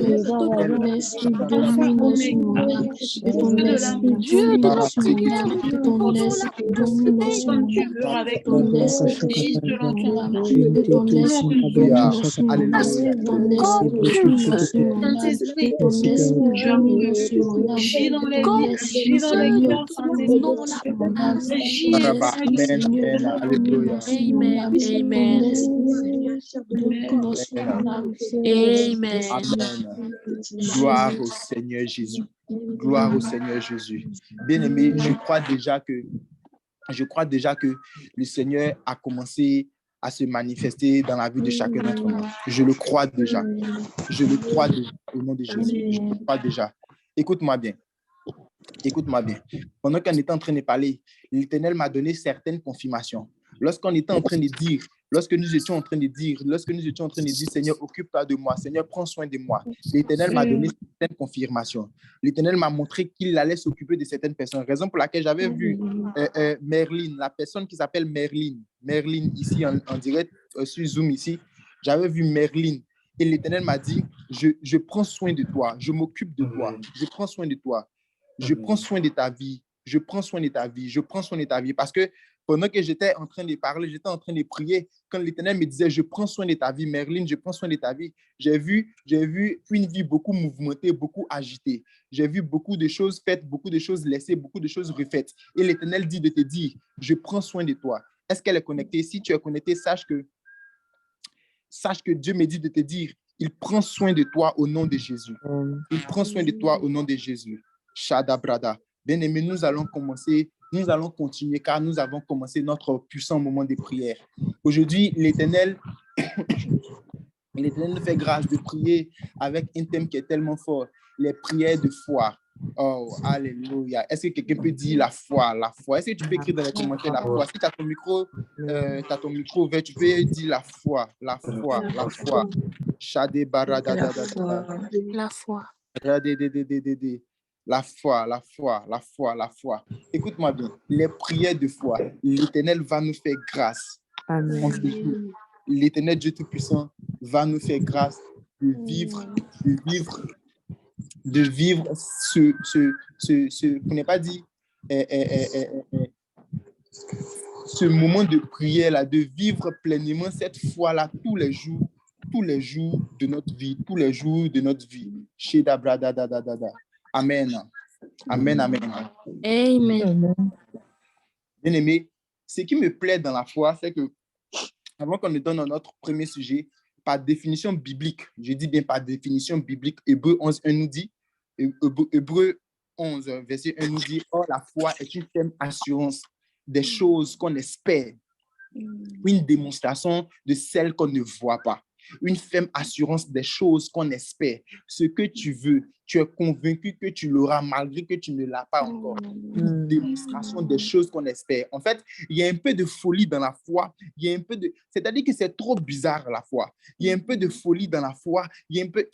Dieu de nos prières, redonne-nous la paix, Seigneur. Alléluia. Alléluia. Comme tu veux, Saint-Esprit, agis dans les vies, agis dans les cœurs, Saint-Esprit, redonne-nous la paix. agis, Baraba. Amen. Amen. Alléluia. Amen, amen, amen. Amen. Gloire au Seigneur Jésus. Gloire au Seigneur Jésus. Bien-aimé, je crois déjà que le Seigneur a commencé à se manifester dans la vie de chacun d'entre nous. Je le crois déjà. Je le crois déjà au nom de Jésus. Je le crois déjà. Écoute-moi bien. Écoute-moi bien. Pendant qu'on était en train de parler, l'Éternel m'a donné certaines confirmations. Lorsqu'on était en train de dire, lorsque nous étions en train de dire, Seigneur, occupe-toi de moi, Seigneur, prends soin de moi. L'Éternel m'a donné certaines confirmations. L'Éternel m'a montré qu'il allait s'occuper de certaines personnes. Raison pour laquelle j'avais vu Merlin, la personne qui s'appelle Merlin ici en direct sur Zoom ici, j'avais vu Merlin. Et l'Éternel m'a dit, je prends soin de toi, je m'occupe de toi, je prends soin de toi. Je prends soin de ta vie. Je prends soin de ta vie. Je prends soin de ta vie. Parce que pendant que j'étais en train de parler, j'étais en train de prier, quand l'Éternel me disait, je prends soin de ta vie, Merlin, je prends soin de ta vie, j'ai vu une vie beaucoup mouvementée, beaucoup agitée. J'ai vu beaucoup de choses faites, beaucoup de choses laissées, beaucoup de choses refaites. Et l'Éternel dit de te dire, je prends soin de toi. Est-ce qu'elle est connectée? Si tu es connecté, sache que Dieu me dit de te dire, il prend soin de toi au nom de Jésus. Il prend soin de toi au nom de Jésus. Shada Brada. Bien-aimés, nous allons continuer car nous avons commencé notre puissant moment de prière. Aujourd'hui, l'Éternel nous fait grâce de prier avec un thème qui est tellement fort, les prières de foi. Oh, alléluia. Est-ce que quelqu'un peut dire la foi, la foi? Est-ce que tu peux écrire dans les commentaires la foi? Si tu as ton micro, ouvert, tu peux dire la foi, la foi, la foi. Shade Barada. La foi. La foi, la foi, la foi, la foi. Écoute-moi bien, les prières de foi, l'Éternel va nous faire grâce. L'Éternel Dieu Tout-Puissant va nous faire grâce de vivre pour ne pas dire, ce moment de prière-là, de vivre pleinement cette foi-là tous les jours de notre vie, tous les jours de notre vie. Amen. Amen, amen. Amen. Bien-aimé, ce qui me plaît dans la foi, c'est que, avant qu'on ne donne notre premier sujet, par définition biblique, je dis bien par définition biblique, Hébreux 11, 1 nous dit, Hébreux 11, verset 1 nous dit, or la foi est une ferme assurance des choses qu'on espère, une démonstration de celles qu'on ne voit pas. Une ferme assurance des choses qu'on espère. Ce que tu veux, tu es convaincu que tu l'auras malgré que tu ne l'as pas encore. Une démonstration des choses qu'on espère. En fait, il y a un peu de folie dans la foi. C'est-à-dire que c'est trop bizarre la foi. Il y a un peu de folie dans la foi. Il y a un peu...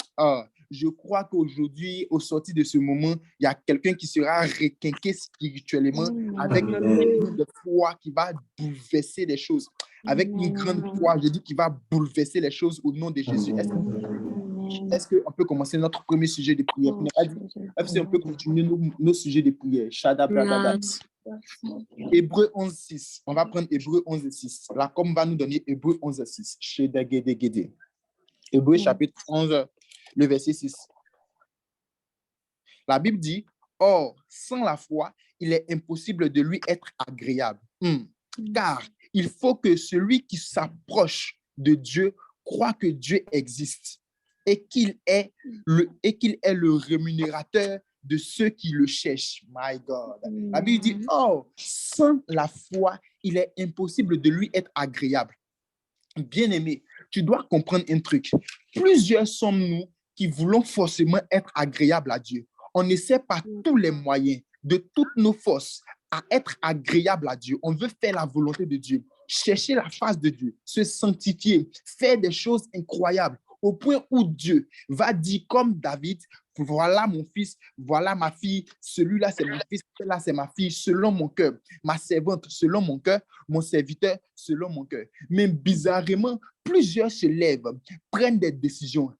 je crois qu'aujourd'hui, au sorti de ce moment, il y a quelqu'un qui sera requinqué spirituellement avec une de foi qui va bouleverser les choses. Avec une grande foi, je dis qu'il va bouleverser les choses au nom de Jésus. Est-ce qu'on peut commencer notre premier sujet de prière? Est-ce qu'on peut continuer nos sujets de prière? Hébreux 11.6. On va prendre Hébreux 11.6. La com va nous donner Hébreux 11.6. Hébreux chapitre 11, le verset 6. La Bible dit, or, sans la foi, il est impossible de lui être agréable. Car il faut que celui qui s'approche de Dieu crois que Dieu existe et qu'il est le rémunérateur de ceux qui le cherchent. My God. La Bible dit, oh, sans la foi, il est impossible de lui être agréable. Bien-aimé, tu dois comprendre un truc. Plusieurs sommes-nous qui voulons forcément être agréables à Dieu. On essaie par tous les moyens, de toutes nos forces, à être agréable à Dieu. On veut faire la volonté de Dieu, chercher la face de Dieu, se sanctifier, faire des choses incroyables, au point où Dieu va dire comme David, voilà mon fils, voilà ma fille, celui-là c'est mon fils, celle-là c'est ma fille, selon mon cœur, ma servante selon mon cœur, mon serviteur selon mon cœur. Mais bizarrement, plusieurs se lèvent, prennent des décisions,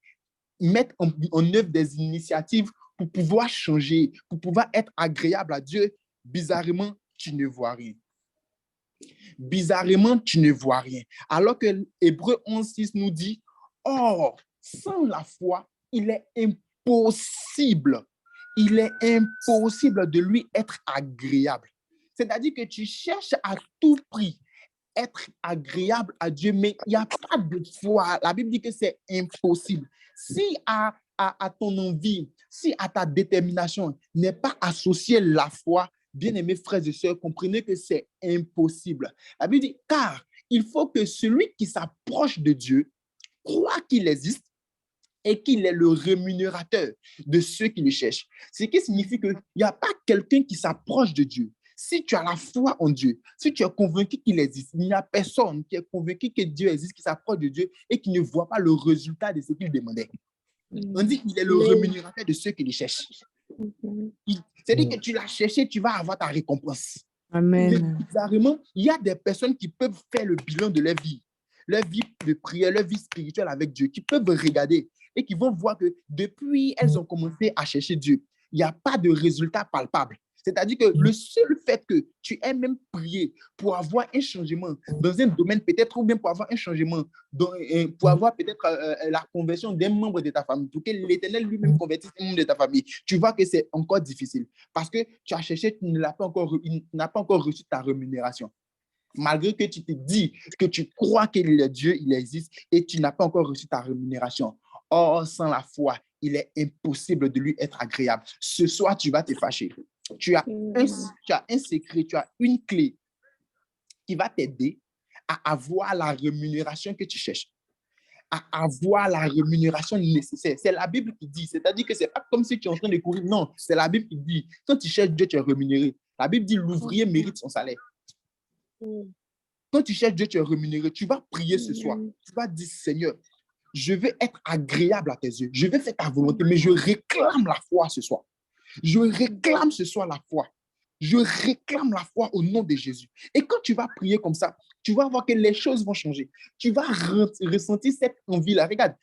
mettent en œuvre des initiatives pour pouvoir changer, pour pouvoir être agréable à Dieu. Bizarrement, tu ne vois rien. Bizarrement, tu ne vois rien. Alors que Hébreux 11:6 nous dit, or, sans la foi, il est impossible de lui être agréable. C'est-à-dire que tu cherches à tout prix être agréable à Dieu, mais il n'y a pas de foi. La Bible dit que c'est impossible. Si à ton envie, si à ta détermination n'est pas associée la foi, bien-aimés frères et sœurs, comprenez que c'est impossible. La Bible dit, car il faut que celui qui s'approche de Dieu croit qu'il existe et qu'il est le rémunérateur de ceux qui le cherchent. Ce qui signifie qu'il n'y a pas quelqu'un qui s'approche de Dieu. Si tu as la foi en Dieu, si tu es convaincu qu'il existe, il n'y a personne qui est convaincu que Dieu existe, qui s'approche de Dieu et qui ne voit pas le résultat de ce qu'il demandait. On dit qu'il est le rémunérateur de ceux qui le cherchent. C'est-à-dire que tu l'as cherché, tu vas avoir ta récompense. Amen. Mais bizarrement, il y a des personnes qui peuvent faire le bilan de leur vie de prière, leur vie spirituelle avec Dieu, qui peuvent regarder et qui vont voir que depuis elles ont commencé à chercher Dieu, il n'y a pas de résultat palpable. C'est-à-dire que le seul fait que tu aies même prié pour avoir un changement dans un domaine peut-être, ou bien pour avoir un changement, pour avoir peut-être la conversion d'un membre de ta famille, pour que l'Éternel lui-même convertisse un membre de ta famille, tu vois que c'est encore difficile parce que tu as cherché, tu n'as pas encore reçu ta rémunération. Malgré que tu te dis que tu crois qu'il est Dieu, il existe, et tu n'as pas encore reçu ta rémunération. Or, sans la foi, il est impossible de lui être agréable. Ce soir, tu vas te fâcher. Tu as un secret, tu as une clé qui va t'aider à avoir la rémunération que tu cherches, à avoir la rémunération nécessaire. C'est la Bible qui dit, c'est-à-dire que ce n'est pas comme si tu es en train de courir. Non, c'est la Bible qui dit, quand tu cherches Dieu, tu es rémunéré. La Bible dit, l'ouvrier mérite son salaire. Quand tu cherches Dieu, tu es rémunéré. Tu vas prier ce soir. Tu vas dire, Seigneur, je veux être agréable à tes yeux. Je veux faire ta volonté, mais je réclame la foi ce soir. Je réclame ce soir la foi. Je réclame la foi au nom de Jésus. Et quand tu vas prier comme ça, tu vas voir que les choses vont changer. Tu vas ressentir cette envie-là. Regarde,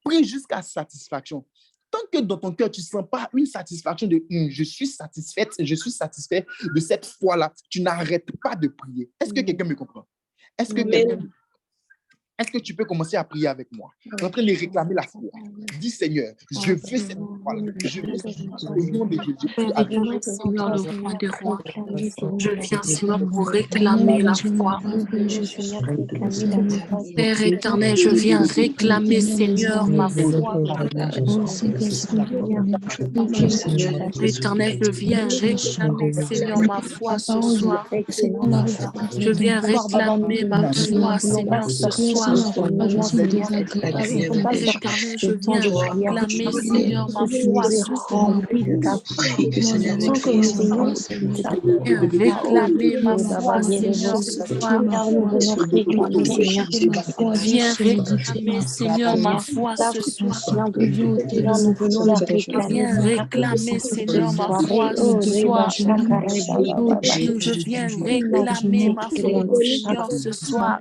prie jusqu'à satisfaction. Tant que dans ton cœur, tu ne sens pas une satisfaction de je suis satisfaite, je suis satisfait de cette foi-là, tu n'arrêtes pas de prier. Est-ce que quelqu'un me comprend? Est-ce que tu peux commencer à prier avec moi? Tu es en train de réclamer la foi. Dis Seigneur, je veux cette foi-là. Je veux au nom de Jésus. Seigneur, le roi des rois, je viens, Seigneur, pour réclamer la foi. Père éternel, je viens réclamer, Seigneur, ma foi. Éternel, je viens réclamer, Seigneur, ma foi ce soir. Je viens réclamer ma foi, Seigneur, ce soir. Éternel, je viens réclamer, Seigneur, ma foi ce soir. Réclamer ma foi, Seigneur, ce soir. Viens réclamer, Seigneur, ma foi ce soir. Viens réclamer, Seigneur, ma foi ce soir. Je viens réclamer ma foi, Seigneur, ce soir.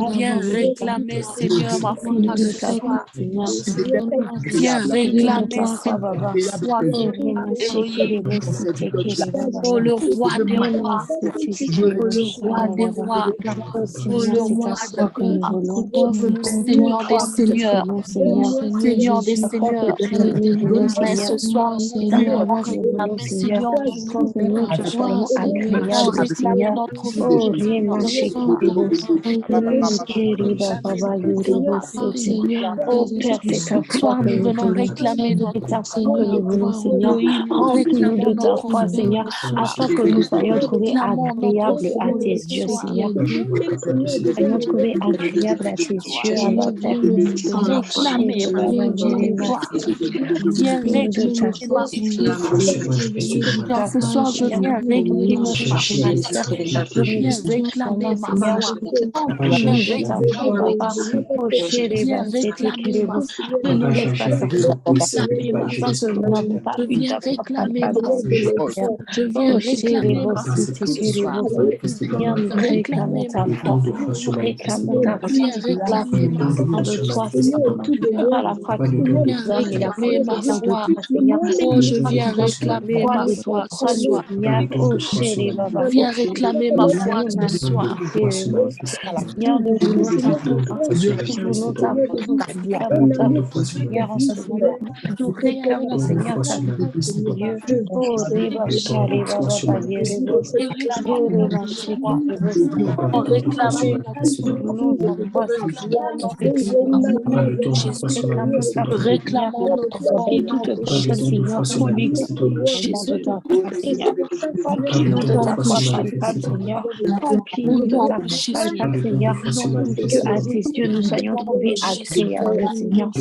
Viens réclamer, Seigneur, ma foi ce soir. Viens réclamer, Seigneur, ma foi, Elohim. Oh, le roi des rois. Oh, le roi des rois. Oh, le roi de Seigneur des seigneurs. Seigneur des seigneurs. Mais ce soir, Seigneur, réclamer, Seigneur, notre foi. Réclamer notre foi. chéri, Baba, Yorobo, Sete. Oh Père, c'est ta Ce foi soir, que nous nous venons voulons. réclamer C'est notre ta foi que Seigneur. nous voulons, Seigneur. Elohim, nous Remplis-nous de réclamons ta notre foi, paix Seigneur, ce afin soir. que nous soyons Nous trouvés réclamons notre agréables à foi tes ce yeux, soir. Seigneur. Nous Soyons trouvés réclamons notre agréables à foi tes ce soir. yeux, Abba Père. Viens Oh, réclamer chéri, ma Baba, foi. Yérima, Viens remplis-nous de ta réclamer foi, ma Seigneur. foi. Remplis-nous de Car ta ce foi, soir, je Seigneur. viens réclamer Remplis mon ma frère et ma foi. sœur. Je viens Remplis-nous, réclamer ma Seigneur. foi. Je viens Remplis-nous de ta foi, réclamer ma Papa. foi. Oh, Je chéri, viens Bassété, réclamer ma Kérébo. foi. Ne nous laisse pas Je sortir viens de ta réclamer ma sans que foi. nous n'avons pas Je eu viens ta propre réclamer ma capacité, foi. Seigneur. Je viens Oh, chéri, réclamer ma foi Bassété, ce soir. Kérébo. Seigneur, nous réclamons Réclamer ta ma foi. foi. Nous réclamons ta Je foi. viens La foi réclamer ma qui vient foi. de toi, Seigneur. Pas la foi qui vient Je des viens hommes, mais la foi réclamer qui ma vient de foi. toi, Seigneur. Oh, je Foi viens qui vient de la réclamer foi ma de foi ce toi, le soir. Seigneur. Oh, chéri, Je Baba, viens Bassété. réclamer ma foi ce soir. Seigneur, nous voulons ta foi. Nous voulons ta foi. Nous réclamons ta foi, Seigneur, en ce moment. Nous Je viens réclamons, Seigneur, ta foi, Dieu. Oh, Reba, Shari, Baba, Yerebo. réclamons Reba, foi. Shekirebo. Nous réclamons notre Nous voulons ta foi, Seigneur. réclamons Nous notre foi réclamons au ta nom foi. de Jésus. Réclamons ta Nous foi, Seigneur. réclamons notre foi au Et nom toute de personne, Jésus. Seigneur, Au nom connectée de besoin de Jésus. ta foi, Seigneur. Remplis-nous Au de nom ta de foi Jésus. palpable, Seigneur. Au Remplis-nous de nom ta de foi Jésus. palpable, Seigneur, Au nom de que Jésus. à tes yeux nous Au soyons nom de trouvés Jésus. agréables, Seigneur.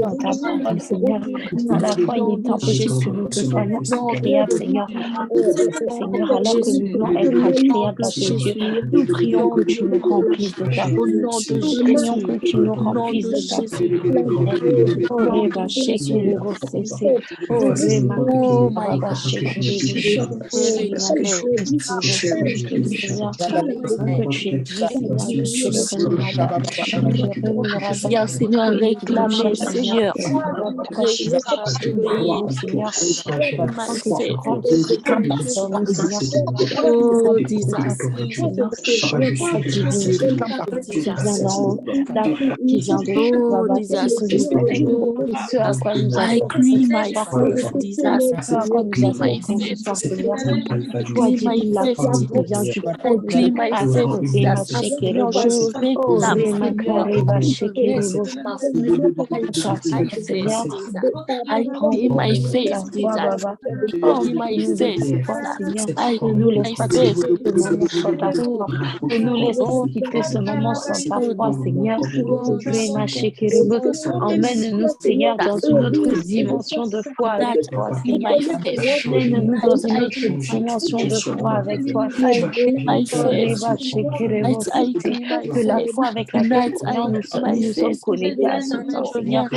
Dans ta parole, Seigneur, dans la foi, Au il nom est de impossible que Jésus. nous te soyons Nom agréables, Seigneur. Oh, au Seigneur, nom de alors que Jésus. nous voulons être Au nom agréables de à tes yeux, Jésus. nous prions Nom que de tu nous remplisses de ta Au foi. nom de Nous prions Jésus. que tu nous Au nom remplisses de de ta foi. Jésus. Oh, Au nom Reba, de Jésus. Shekere, Sete. Oh, Rema, Oh my Baba, God. Shekere, Oh, Rema, Amen. Shekere, Seigneur. Nous voulons que tu existes, Seigneur, que tu es le rémunérateur. Tu es rémunérateur Viens, Seigneur, de vie de réclamer, chaque Seigneur. Seigneur. Voilà pourquoi tu es Réclame, pour Elohim. nous, Seigneur. Sans que tu Manifeste rentres dans nous, Seigneur. Oh, Remplis-nous de ta foi, disaster. Seigneur. La foi divine, Oh, qui vient disaster. d'en haut, la foi qui vient de toi, Oh, Baba, ce que nous disaster. voulons et ce à quoi nous I aspirons claim ce my soir, faith, Seigneur. Ce disaster. à quoi I nous claim my aspirons ce faith. soir, Seigneur. I Toi claim qui my dis la faith, foi qui vient disaster. du I fond de claim notre my âme, faith, Rema disaster. Seigneur, Shekerebo. je Oh, réclame, Rema Seigneur. Kareba Je Shekerebo. réclame ma foi. I Ta claim my foi, faith, Seigneur. disaster. I claim my Remplis-nous de faith, ta foi, disaster. Baba. I claim my Remplis-nous de faith, ta foi, disaster. Seigneur. I Ne nous claim laisse my pas faith. quitter ce moment sans ta Oh, foi. Ne nous laisse pas oh, quitter ce moment sans ta oh, foi, Seigneur. oh, Rema Shekerebo. Emmène-nous, Seigneur, dans une autre dimension de foi that avec toi, I claim Seigneur. my faith. Emmène-nous dans That une I autre claim my dimension de faith. foi avec toi, I Seigneur. claim my Oh, faith. Reba Shekerebo, That I Cité. claim my Que la faith. foi avec laquelle, Tonight I Seigneur, claim nous my nous sommes faith. connectés Père à ce éternel, temps, je viens Seigneur,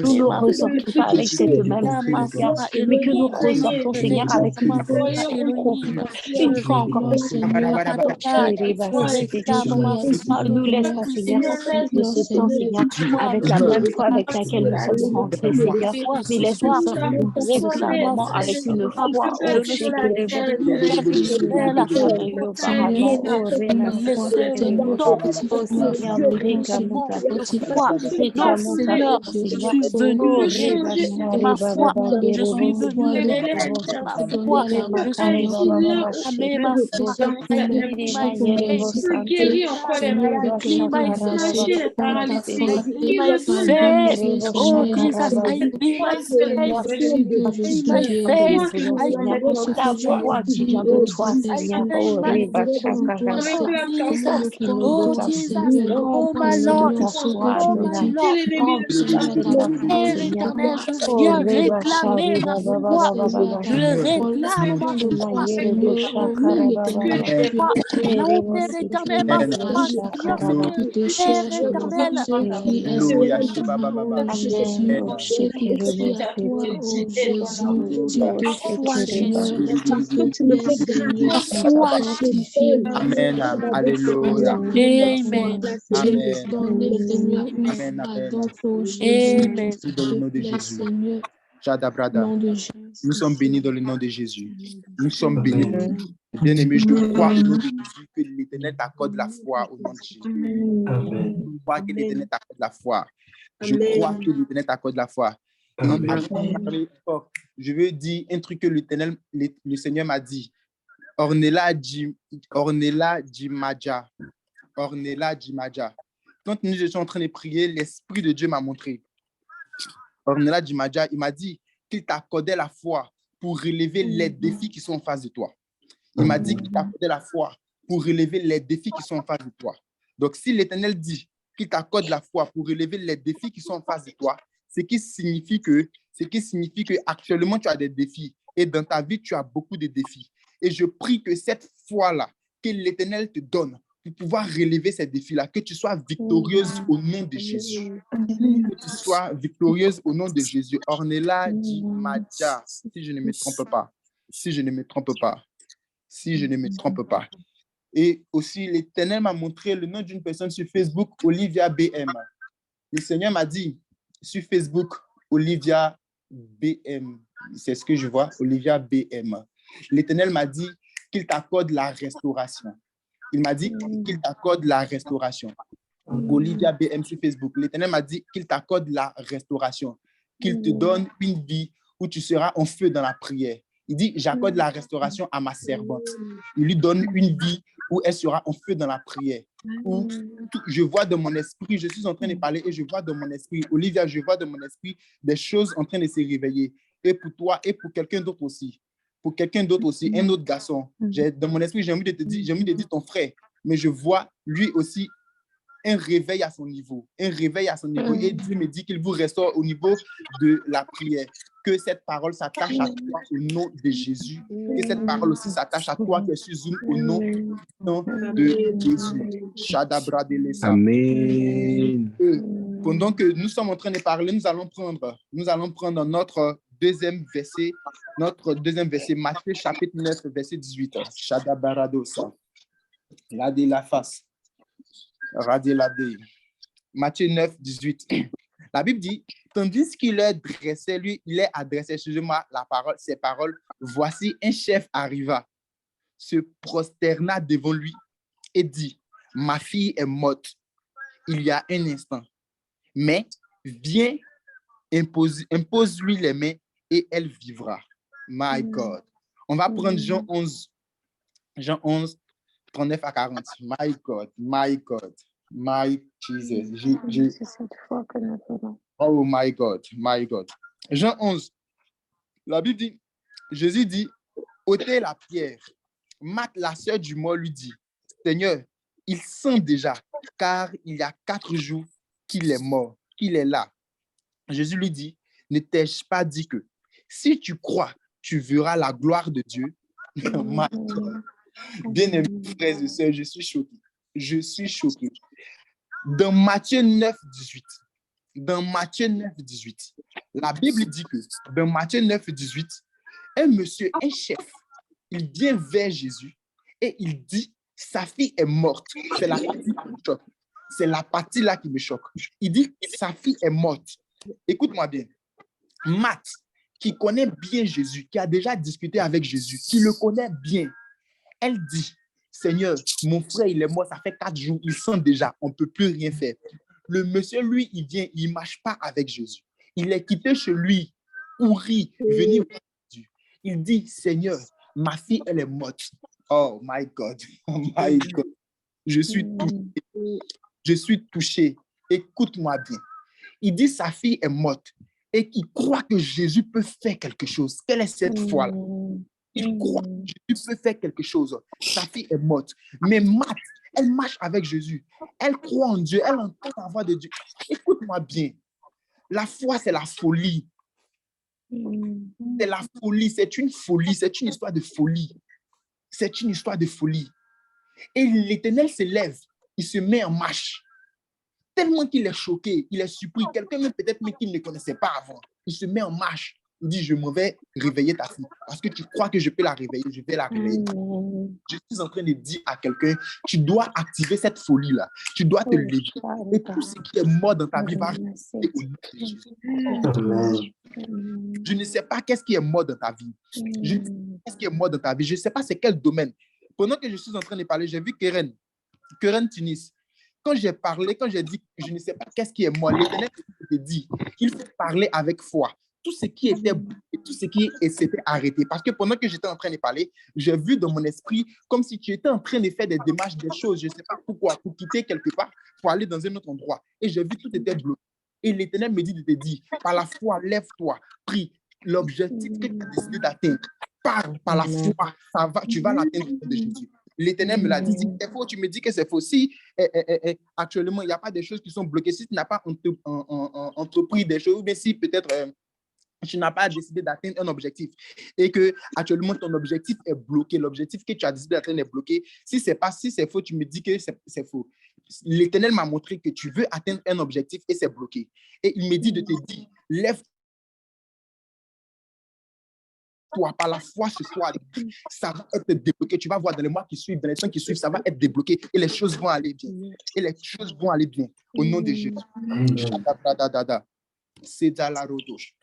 nous réclamer ne ma foi. ressortons pas avec Je cette même réclame foi, ma Seigneur, foi, mais que nous Elohim. ressortons, Je Seigneur, avec réclame une ma foi, conviction Elohim. profonde, Je une foi encore réclame, plus Seigneur profonde. Adonai. Chérie, bah, Je c'était réclame ma Kérébo. foi, Ne nous le laisse pas, Seigneur, Tout-Puissant. sortir de ce temps, Seigneur, Dis-moi, avec la je même foi réclame avec laquelle nous sommes rentrés, ma Seigneur, foi mais ce laisse-nous soir. sortir Je de ce réclame ma moment foi avec ce une soir. foi, Je oh, ne chez serai Kérébo, pas que nous fidèle n'avons jamais eu auparavant, auprès oh, de Réma, laisser le Kérébo. temps Oh Seigneur, nous réclamons ta de foi. foi. Non, Réclamons ta Seigneur, foi, je Seigneur. suis Oh, venu Reba, changer Shari, ma Baba, foi. Baba, Je suis Yerebo, venu Kerebo. réclamer ma foi. Rema, Je suis Kare, venu Baba, Baba, réclamer ma Shekerebo. foi. I claim Rima, my Yerebo, faith. Sante. I Reba, claim my Shakara, faith. Baba, Baba, I Sete. claim my faith. Rebo, Oh, Shakara, Jesus, Baba. I claim my Seigneur, faith. c'est Claim ta my foi que nous faith. voulons, I Seigneur. claim my Ta faith. foi qui vient de toi, I Seigneur. claim Oh, my Reba, Shakara, faith. Baba. Oh, Jesus. Remplis-nous de Oh, ta foi. Jesus. Oh, my Remplis-nous de Lord. ta foi, Oh, my Adonai. Lord. Remplis-nous de ta foi, Père Seigneur. éternel, je Oh, viens Reba, réclamer Shari, ma Baba, foi. Baba, Baba, Je réclame ma Rima, foi. Yerebo, Je Shakara, Baba, réclame Baba. ma foi. Oh, Rebo, Père Siti, éternel, ma Rebo, foi vient Shakara, Baba. s'élever. Père Rebo, éternel, Siti, Alléluia. Amen. Shiba, ba, ba, ba. Amen. Amen. Oh, Shekerebo, Siti. ma Oh, foi, Shekerebo. Jésus. Ma Amen. foi, Jésus. Amen. Alléluia. Amen. Amen. Amen. Amen. Amen. Amen. Dans le nom de Jésus. Jada Brada. Nous sommes bénis dans le nom de Jésus. Nous sommes bénis. Bien-aimé, je crois au nom de Jésus que l'Éternel t'accorde la foi au nom de Jésus. Je crois que l'Éternel t'accorde la foi. Je crois que l'Éternel t'accorde la foi. Et je veux dire un truc que l'Éternel, le Seigneur m'a dit. Ornella Dimadja. Ornella Dimadja. Quand nous étions en train de prier, l'Esprit de Dieu m'a montré. Ornella Dimadja, il m'a dit qu'il t'accordait la foi pour relever les défis qui sont en face de toi. Il m'a dit qu'il t'accordait la foi pour relever les défis qui sont en face de toi. Donc, si l'Éternel dit qu'il t'accorde la foi pour relever les défis qui sont en face de toi, ce qui signifie que actuellement tu as des défis et dans ta vie, tu as beaucoup de défis. Et je prie que cette foi-là, que l'Éternel te donne pour pouvoir relever ces défis-là, que tu sois victorieuse au nom de Jésus. Que tu sois victorieuse au nom de Jésus. Ornella Dimadja, si je ne me trompe pas. Si je ne me trompe pas. Si je ne me trompe pas. Et aussi, l'Éternel m'a montré le nom d'une personne sur Facebook, Olivia BM. Le Seigneur m'a dit sur Facebook, Olivia BM. C'est ce que je vois, Olivia BM. L'Éternel m'a dit qu'il t'accorde la restauration. Il m'a dit qu'il t'accorde la restauration. Olivia BM sur Facebook. L'Éternel m'a dit qu'il t'accorde la restauration, qu'il te donne une vie où tu seras en feu dans la prière. Il dit, j'accorde la restauration à ma servante. Il lui donne une vie où elle sera en feu dans la prière. Où je vois dans mon esprit, je suis en train de parler et je vois dans mon esprit, Olivia, je vois dans mon esprit des choses en train de se réveiller. Et pour toi et pour quelqu'un d'autre aussi. Pour quelqu'un d'autre aussi, un autre garçon. Dans mon esprit, j'ai envie de te dire ton frère, mais je vois lui aussi un réveil à son niveau. Un réveil à son niveau. Et Dieu me dit qu'il vous restaure au niveau de la prière. Que cette parole s'attache à toi au nom de Jésus. Que cette parole aussi s'attache à toi qui es sur Zoom au nom de Jésus. Shadabra de l'Essa. Amen. Et pendant que nous sommes en train de parler, nous allons prendre notre deuxième verset, Matthieu chapitre 9, verset 18. Shadabaradosa. La de la face. Radélade. Matthieu 9, 18. La Bible dit, tandis qu'il leur dressait, lui, il est adressé, excusez-moi, ces paroles, voici un chef arriva, se prosterna devant lui et dit, ma fille est morte il y a un instant, mais viens, impose-lui les mains et elle vivra. My God. On va prendre Jean 11, 39 à 40. My God, my Jesus. C'est cette foi que nous avons. Oh my God. Jean 11, la Bible dit, Jésus dit, ôtez la pierre. Marthe, la sœur du mort, lui dit, Seigneur, il sent déjà, car il y a 4 jours qu'il est mort, qu'il est là. Jésus lui dit, ne t'ai-je pas dit que si tu crois, tu verras la gloire de Dieu? My God. Bien-aimés frères et sœurs, je suis choqué. Dans Matthieu 9, 18, la Bible dit que dans Matthieu 9, 18, un chef, il vient vers Jésus et il dit, sa fille est morte. C'est la partie qui me choque. C'est la partie là qui me choque. Il dit, sa fille est morte. Écoute-moi bien. Marthe, qui connaît bien Jésus, qui a déjà discuté avec Jésus, qui le connaît bien, elle dit, Seigneur, mon frère, il est mort, ça fait 4 jours, il sent déjà, on ne peut plus rien faire. Le monsieur, lui, il vient, il ne marche pas avec Jésus. Il est quitté chez lui, pourri, venir voir Jésus. Il dit, Seigneur, ma fille, elle est morte. Oh my God, je suis touché. Écoute-moi bien. Il dit, sa fille est morte et qu'il croit que Jésus peut faire quelque chose. Quelle est cette foi-là? Il croit que Jésus peut faire quelque chose. Sa fille est morte. Mais Marthe, elle marche avec Jésus. Elle croit en Dieu. Elle entend la voix de Dieu. Écoute-moi bien. La foi, c'est la folie. C'est la folie. C'est une folie. C'est une histoire de folie. C'est une histoire de folie. Et l'Éternel se lève. Il se met en marche. Tellement qu'il est choqué, il est surpris. Quelqu'un même peut-être qu'il ne connaissait pas avant. Il se met en marche. Il dit, je m'en vais réveiller ta fille. Parce que tu crois que je peux la réveiller, je vais la réveiller. Je suis en train de dire à quelqu'un, tu dois activer cette folie-là. Tu dois te lever. Et tout ce qui est mort dans ta vie va rester au nom de Jésus. Je ne sais pas qu'est-ce qui est mort dans ta vie. Je ne sais pas qu'est-ce qui est mort dans ta vie. Je ne sais pas c'est quel domaine. Pendant que je suis en train de parler, j'ai vu Keren Tunis. Quand j'ai dit, je ne sais pas qu'est-ce qui est mort, l'Éternel te dit, il faut parler avec foi. tout ce qui était tout ce qui s'était arrêté. Parce que pendant que j'étais en train de parler, j'ai vu dans mon esprit comme si tu étais en train de faire des démarches, des choses, je ne sais pas pourquoi, pour quitter quelque part, pour aller dans un autre endroit. Et j'ai vu tout était bloqué. Et l'Éternel me dit de te dire, par la foi, lève-toi, prie. L'objectif que tu as décidé d'atteindre, par la foi, tu vas l'atteindre au nom de Jésus. L'Éternel me l'a dit, c'est faux, tu me dis que c'est faux. Si actuellement, il n'y a pas des choses qui sont bloquées, si tu n'as pas entrepris des choses, ou bien si peut-être tu n'as pas décidé d'atteindre un objectif et que actuellement ton objectif est bloqué, l'objectif que tu as décidé d'atteindre est bloqué, si c'est faux, tu me dis que c'est faux. L'Éternel m'a montré que tu veux atteindre un objectif et c'est bloqué. Et il me dit de te dire, lève-toi par la foi ce soir, ça va être débloqué. Tu vas voir dans les mois qui suivent, dans les temps qui suivent, ça va être débloqué et les choses vont aller bien. Et les choses vont aller bien au nom de Jésus. C'est dans la rodouche.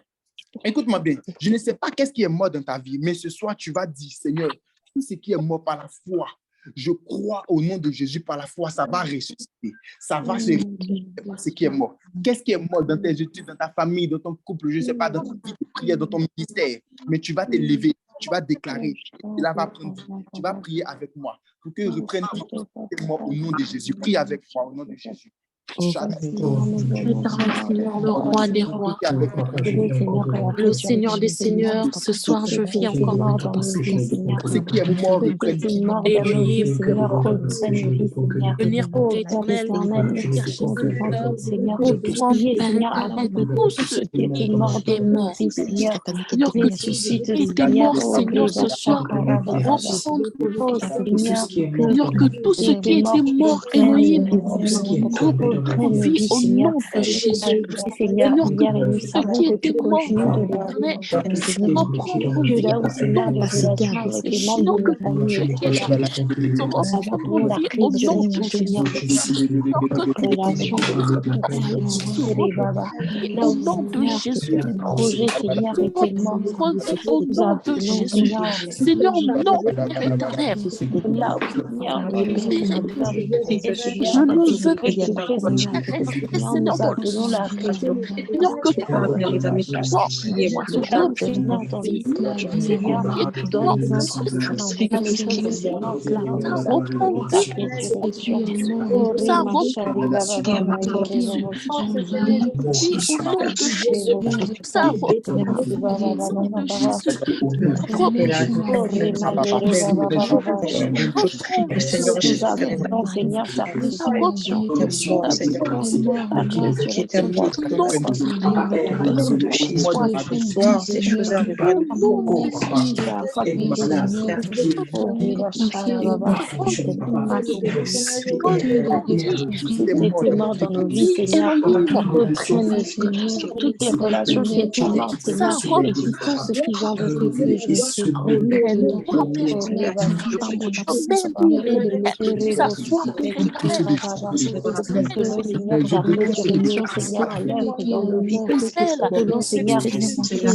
Écoute-moi bien, je ne sais pas qu'est-ce qui est mort dans ta vie, mais ce soir, tu vas dire, Seigneur, tout ce qui est mort par la foi, je crois au nom de Jésus, par la foi, ça va ressusciter. Ça va se ressusciter, ce qui est mort. Qu'est-ce qui est mort dans tes études, dans ta famille, dans ton couple, je ne sais pas, dans ta vie de prière, dans ton ministère, mais tu vas te lever, tu vas déclarer, et là va prendre, tu vas prier avec moi pour que reprenne tout ce qui est mort au nom de Jésus. Prie avec moi au nom de Jésus. Éternel Seigneur, le roi des rois, le Seigneur des seigneurs, ce soir je viens encore te passer. Ce qui est mort, Et prier venir pour l'Éternel, chercher ce cœur, reprendre, Père éternel, tout ce qui est mort. Seigneur, que tout ce qui était mort, Seigneur, ce soir, reprendre pour le Seigneur, que tout ce qui était mort, Elohim, reprenne vie au nom de Jésus. Seigneur, que tout ce qui était mort, Éternel, reprendre vie au nom de Jésus. Seigneur, que tout ce qui est reprendre vie au nom de Jésus. Seigneur, que tout ce qui est au nom de Jésus. Projet, Seigneur, était mort. Au nom de Jésus. Seigneur, non, Père éternel. Je ne veux pas rester, Seigneur, dans le Seigneur, que tu mort dans nos vies, Seigneur, reprenne toutes tes relations qui étaient mortes, Seigneur, et qui sont ce qui vient de te dire, je suis Seigneur, à l'œuvre dans nos vies, Seigneur, résurrection, Seigneur,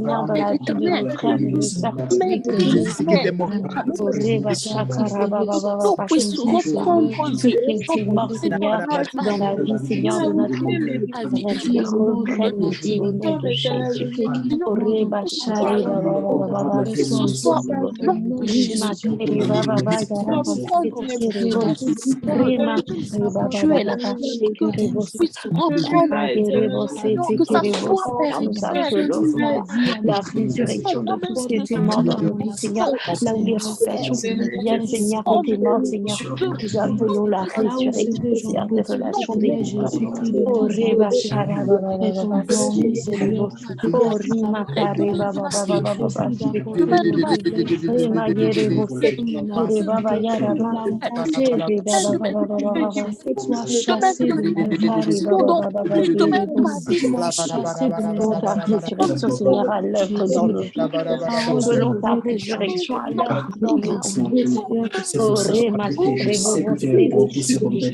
dans la vie de nos frères et nos sœurs, ce qui était mort, Seigneur, dans la vie, Seigneur, de notre reprenne vie au nom de Jésus. tu es là, que tu puisses reprendre, que ça soit, Père éternel, la résurrection de tout ce qui était mort dans nos vies, Seigneur, là où les relations familiales, Seigneur, étaient mortes, Seigneur, nous appelons la résurrection, Seigneur, des relations des Jésus. Oh, Reba, Shara, oh, Rima, Kareba, Rima, Yerebo, Reba, Bayara, résurrection, Seigneur, à l'œuvre dans nos vies. Selon ta résurrection à l'œuvre dans nos vies.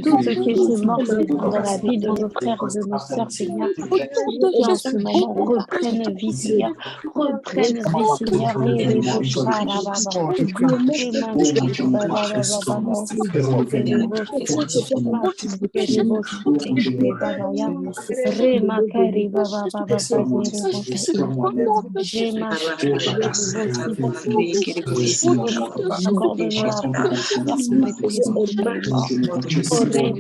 Tout ce qui était mort, Seigneur, dans la vie de nos frères et de nos sœurs, Seigneur, qui en ce moment reprennent vie, Seigneur. Reprennent vie, Seigneur. Et les Accorde-nous la force de pouvoir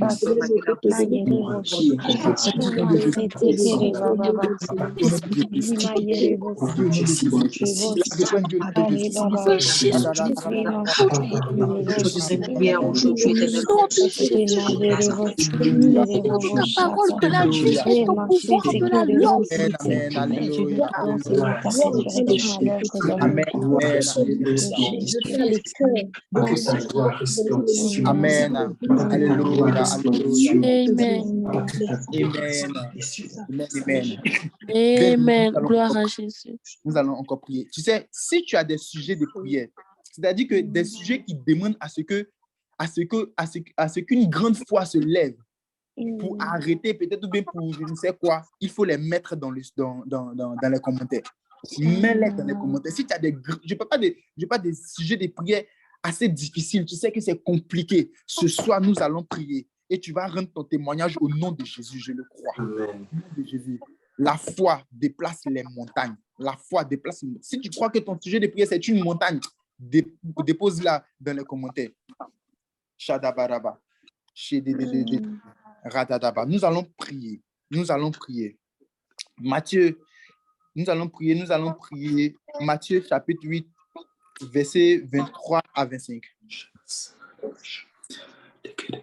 prier dans tous les morts. Ta parole que la justice, ton pouvoir de la langue. Amen, amen, Mais Dieu, nous alléluia. appelons, Seigneur, ta résurrection à l'œuvre dans nos Amen, vies. amen, Amen. amen, alléluia, alléluia. Amen. Amen, amen, amen. Amen. Gloire à Jésus. Nous allons encore prier. Tu sais, si tu as des sujets de prière, c'est-à-dire que des sujets qui demandent à ce qu'une grande foi se lève pour arrêter, peut-être ou bien pour je ne sais quoi, il faut les mettre dans les commentaires. Mets-les dans les commentaires. Si tu as je n'ai pas des sujets de prière assez difficiles, tu sais que c'est compliqué. Ce soir, nous allons prier et tu vas rendre ton témoignage au nom de Jésus, je le crois. Amen. Au nom de Jésus. La foi déplace les montagnes. La foi déplace. Si tu crois que ton sujet de prière, c'est une montagne, dépose-la dans les commentaires. Shadabaraba. Shedededede. Radadaba. Nous allons prier. Nous allons prier. Matthieu, nous allons prier. Matthieu chapitre 8, versets 23 à 25.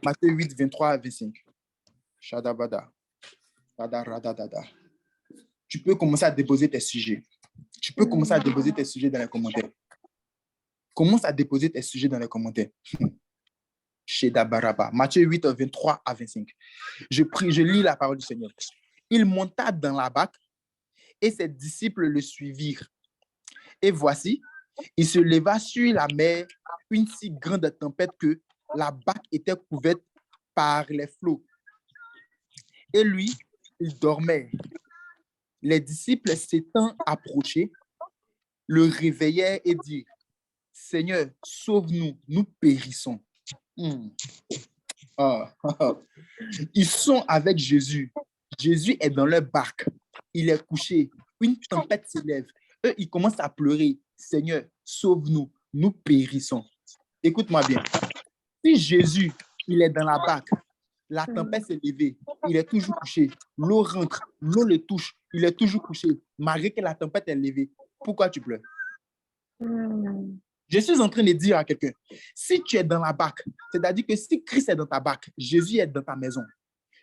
Matthieu 8, 23 à 25. Shadabada. Radadadada. Tu peux commencer à déposer tes sujets. Tu peux commencer à déposer tes sujets dans les commentaires. Commence à déposer tes sujets dans les commentaires. Shedabaraba. Matthieu 8, 23 à 25. Je prie, je lis la parole du Seigneur. Il monta dans la barque et ses disciples le suivirent. Et voici, il se leva sur la mer une si grande tempête que la barque était couverte par les flots. Et lui, il dormait. Les disciples s'étant approchés, le réveillèrent et dirent, Seigneur, sauve-nous, nous périssons. Ils sont avec Jésus. Jésus est dans leur barque. Il est couché. Une tempête s'élève. Eux, ils commencent à pleurer. Seigneur, sauve-nous, nous périssons. Écoute-moi bien. Si Jésus, il est dans la barque, la tempête s'est levée, il est toujours couché. L'eau rentre, l'eau le touche, il est toujours couché. Malgré que la tempête est levée, pourquoi tu pleures? Je suis en train de dire à quelqu'un, si tu es dans la barque, c'est-à-dire que si Christ est dans ta barque, Jésus est dans ta maison,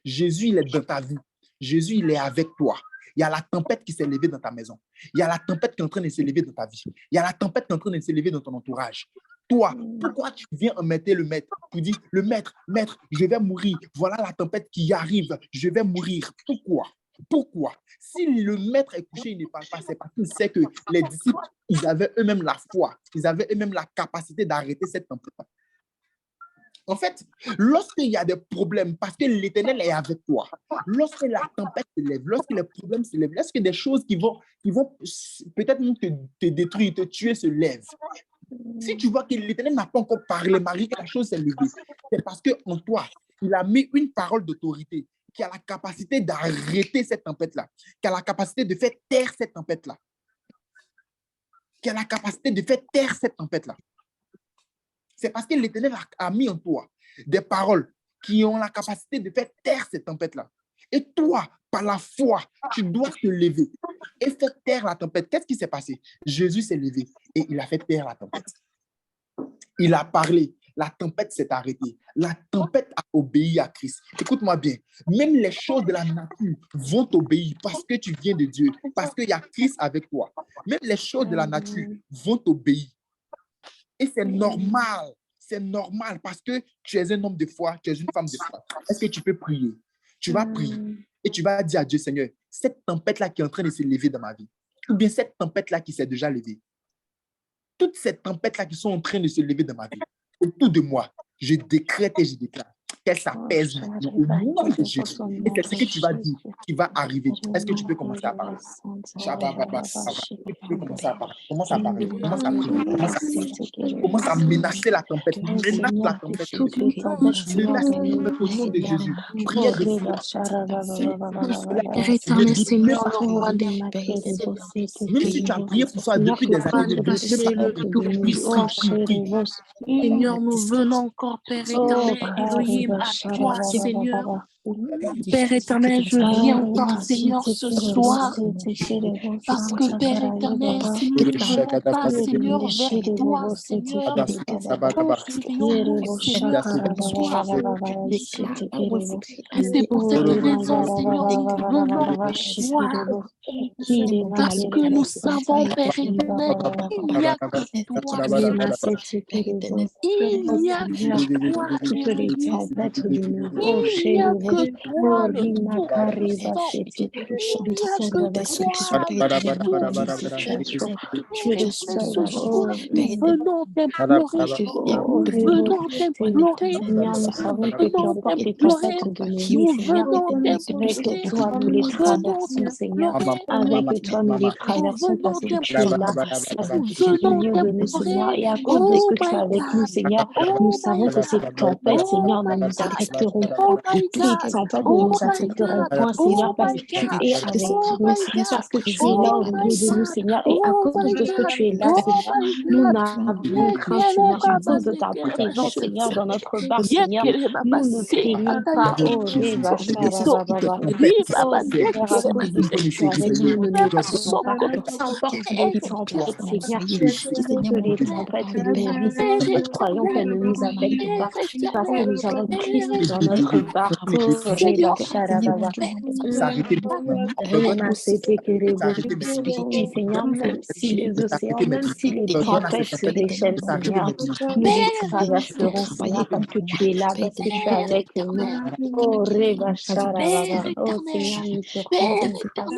Jésus, il est dans ta vie, Jésus, il est avec toi. Il y a la tempête qui s'est levée dans ta maison. Il y a la tempête qui est en train de s'élever dans ta vie. Il y a la tempête qui est en train de s'élever dans ton entourage. Toi, pourquoi tu viens embêter le maître? Tu dis, le maître, je vais mourir. Voilà la tempête qui arrive. Je vais mourir. Pourquoi? Pourquoi? Si le maître est couché, il ne parle pas, c'est parce qu'il sait que les disciples, ils avaient eux-mêmes la foi. Ils avaient eux-mêmes la capacité d'arrêter cette tempête. En fait, lorsqu'il y a des problèmes, parce que l'Éternel est avec toi, lorsque la tempête se lève, lorsque les problèmes se lèvent, lorsque des choses qui vont peut-être même te détruire, te tuer se lèvent, si tu vois que l'Éternel n'a pas encore parlé, Marie, que la chose s'est levée, c'est parce qu'en toi, il a mis une parole d'autorité qui a la capacité d'arrêter cette tempête-là, qui a la capacité de faire taire cette tempête-là, qui a la capacité de faire taire cette tempête-là. C'est parce que l'Éternel a mis en toi des paroles qui ont la capacité de faire taire cette tempête-là. Et toi, par la foi, tu dois te lever et faire taire la tempête. Qu'est-ce qui s'est passé? Jésus s'est levé et il a fait taire la tempête. Il a parlé. La tempête s'est arrêtée. La tempête a obéi à Christ. Écoute-moi bien. Même les choses de la nature vont t'obéir parce que tu viens de Dieu, parce qu'il y a Christ avec toi. Même les choses de la nature vont t'obéir. Et c'est normal parce que tu es un homme de foi, tu es une femme de foi. Est-ce que tu peux prier? Tu vas prier et tu vas dire à Dieu, Seigneur, cette tempête-là qui est en train de se lever dans ma vie, ou bien cette tempête-là qui s'est déjà levée, toutes ces tempêtes-là qui sont en train de se lever dans ma vie, autour de moi, je décrète et je déclare qu'elle s'apaise maintenant au nom de Jésus. Et c'est ce que tu vas dire qui va arriver. Est-ce que tu peux commencer à parler? Tu peux commencer à parler. Commence à parler. Commence à prier. Commence à menacer la tempête. Menace la tempête. Toutes les tempêtes, Seigneur, Menace dans la nos tempête au nom de vies, Jésus. Seigneur. Prière de Père éternel, Seigneur, le roi des rois, même si tu as prié pour ça depuis des années, Papa, c'est le Tout-Puissant. Seigneur, nous venons encore, Père éternel, Elohim, à toi, Seigneur. Père éternel, je viens encore, Seigneur, ce soir, parce que, Père éternel, si nous ne venons pas, Seigneur, vers toi, Seigneur, et c'est pour cette raison, Seigneur, nous venons vers toi, parce que nous savons, Père éternel, il n'y a que toi, il n'y a que toi, toutes les tempêtes de nos il n'y a que toi, le Tout-Puissant. Tu es ce soir, nous venons t'implorer, nous venons t'implorer, nous savons que tu emportes les tempêtes de nos vies, Seigneur. Avec toi, nous les traversons, Seigneur. Avec toi, nous les traversons parce que tu es là, parce que tu es au milieu de nous, Seigneur. Et à cause de ce que tu es avec nous, Seigneur, nous savons que ces tempêtes, Seigneur, ne nous affecteront pas. Ces tempêtes ne nous affecteront point, Seigneur, parce que tu es avec nous, Seigneur, parce que tu es là au milieu de nous, Seigneur. Et à cause de ce que tu es là, Seigneur, nous n'avons crainte, Seigneur, à cause de ta présence, Seigneur, dans notre barque, Seigneur. Nous ne craignons pas. Oh, Réva, Sharababa. Oh, Seigneur, à cause de ce que tu es avec nous, nous ne craignons pas. Qu'importe les tempêtes, Seigneur, que les tempêtes de nos vies, Seigneur, nous croyons qu'elles ne nous affectent pas, parce que nous avons Christ dans notre barque. Oh, Réva, Sharababa. Et Seigneur, même si les océans, même si les tempêtes se déchaînent, Seigneur, nous les traverserons, Seigneur, parce que tu es là, parce que tu es avec nous. Oh, Réva, Sharababa. Oh, Seigneur, nous te rendons grâce.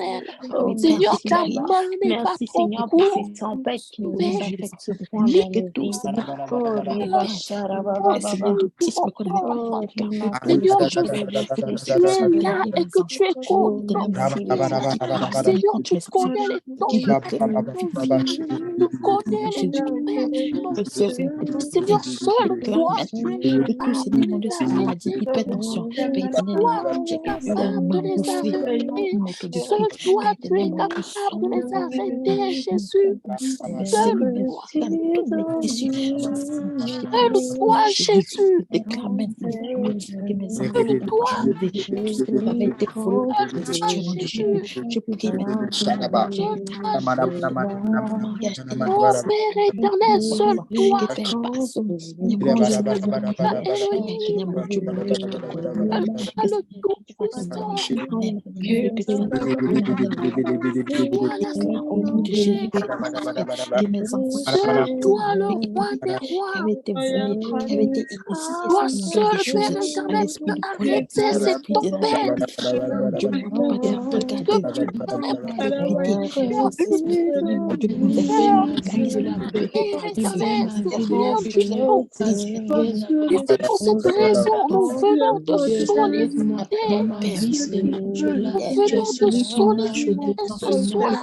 Oh, Seigneur, ta merci, main n'est pas merci, trop Seigneur, pour courte. ces tempêtes qui ne nous affectent point dans nos vies. Oh, Réva, Sharababa. Seigneur, je Oh, tu es là et que tu es content. Seigneur, tu connais les tempêtes de nos vies. Tu connais les tempêtes de nos vies. Seigneur, seul toi, tu es capable de les arrêter. Seul toi, tu es capable de les arrêter, Jésus. Seul toi, Jésus. Seul toi. Oh Père éternel, seul toi. Elohim, le Tout-Puissant. Seul toi, le roi des rois. Toi seul, Père éternel, peux arrêter cette tempête. Et c'est pour cette raison nous venons te solliciter. Nous venons te solliciter ce soir.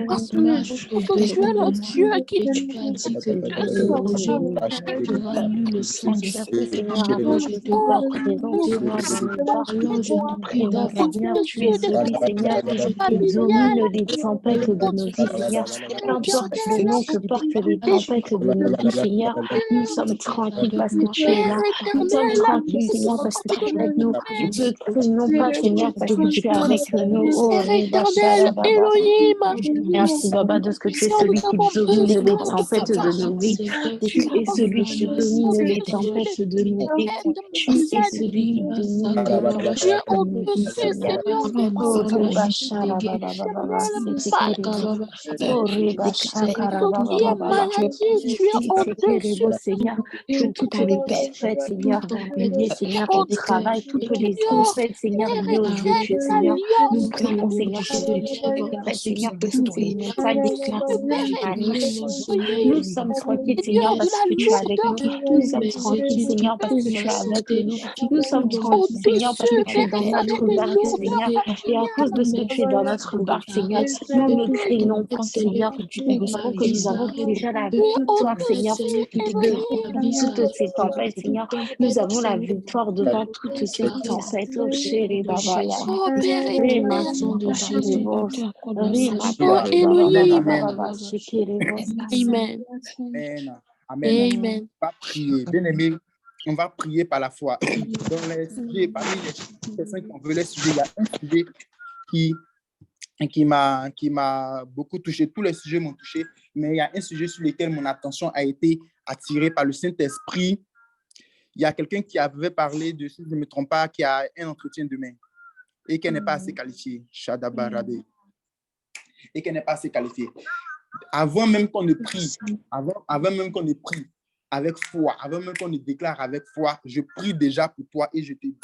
Parce que tu es le Dieu qui domine les tempêtes de nos vies, Seigneur. Qu'importe le nom que portent les tempêtes de nos vies, Seigneur, nous sommes tranquilles parce que tu es là. Nous sommes tranquilles, Seigneur, parce que tu es avec nous. Ne craignons pas, Seigneur, parce que tu es avec nous. Oh, merci, Baba, de ce que tu es celui qui domine les tempêtes de nos vies. Tu es celui qui domine les tempêtes de nos vies. Tu es celui qui domine Tu es au-dessus, Seigneur, de Oh, tout. Reba Shara Baba Baba, Setekeribo. Oh, Reba Shakara Tout qui Baba est Baba. maladie, tu es au-dessus. Setekeribo, Seigneur. Tout est perfect, Seigneur. Lié, Seigneur, au travail, toutes les tempêtes, Seigneur, liées aux études, Seigneur. Nous prions, Seigneur, que tout est perfect, Seigneur, que toutes ces montagnes nous sommes tranquilles, Seigneur, parce que tu es avec nous. Nous sommes tranquilles, Seigneur, parce que tu es avec nous. Nous sommes tranquilles, Seigneur, parce que tu es dans notre barque, Seigneur. Et à cause de ce que tu es dans notre barque, Seigneur, nous ne craignons pas, Seigneur. Nous savons que nous avons déjà la victoire, Seigneur, de toutes ces tempêtes, Seigneur. Nous avons la victoire devant toutes ces tempêtes. Oh, chérie, Baba, Oh Père Rima, éternel, chérie, Rima, oh Baba, Elohim. Baba, chérie, Amen. Amen. Amen. Amen. On va prier. Bien-aimé, on va prier par la foi. Dans les sujets, parmi les personnes qui ont vu les sujets, il y a un sujet qui m'a beaucoup touché. Tous les sujets m'ont touché, mais il y a un sujet sur lequel mon attention a été attirée par le Saint-Esprit. Il y a quelqu'un qui avait parlé de, si je ne me trompe pas, qui a un entretien demain et qui n'est pas assez qualifié. Shadabarade. Et qui n'est pas assez qualifié. Avant même qu'on ne prie, avant même qu'on ne prie avec foi, avant même qu'on ne déclare avec foi, je prie déjà pour toi et je te dis,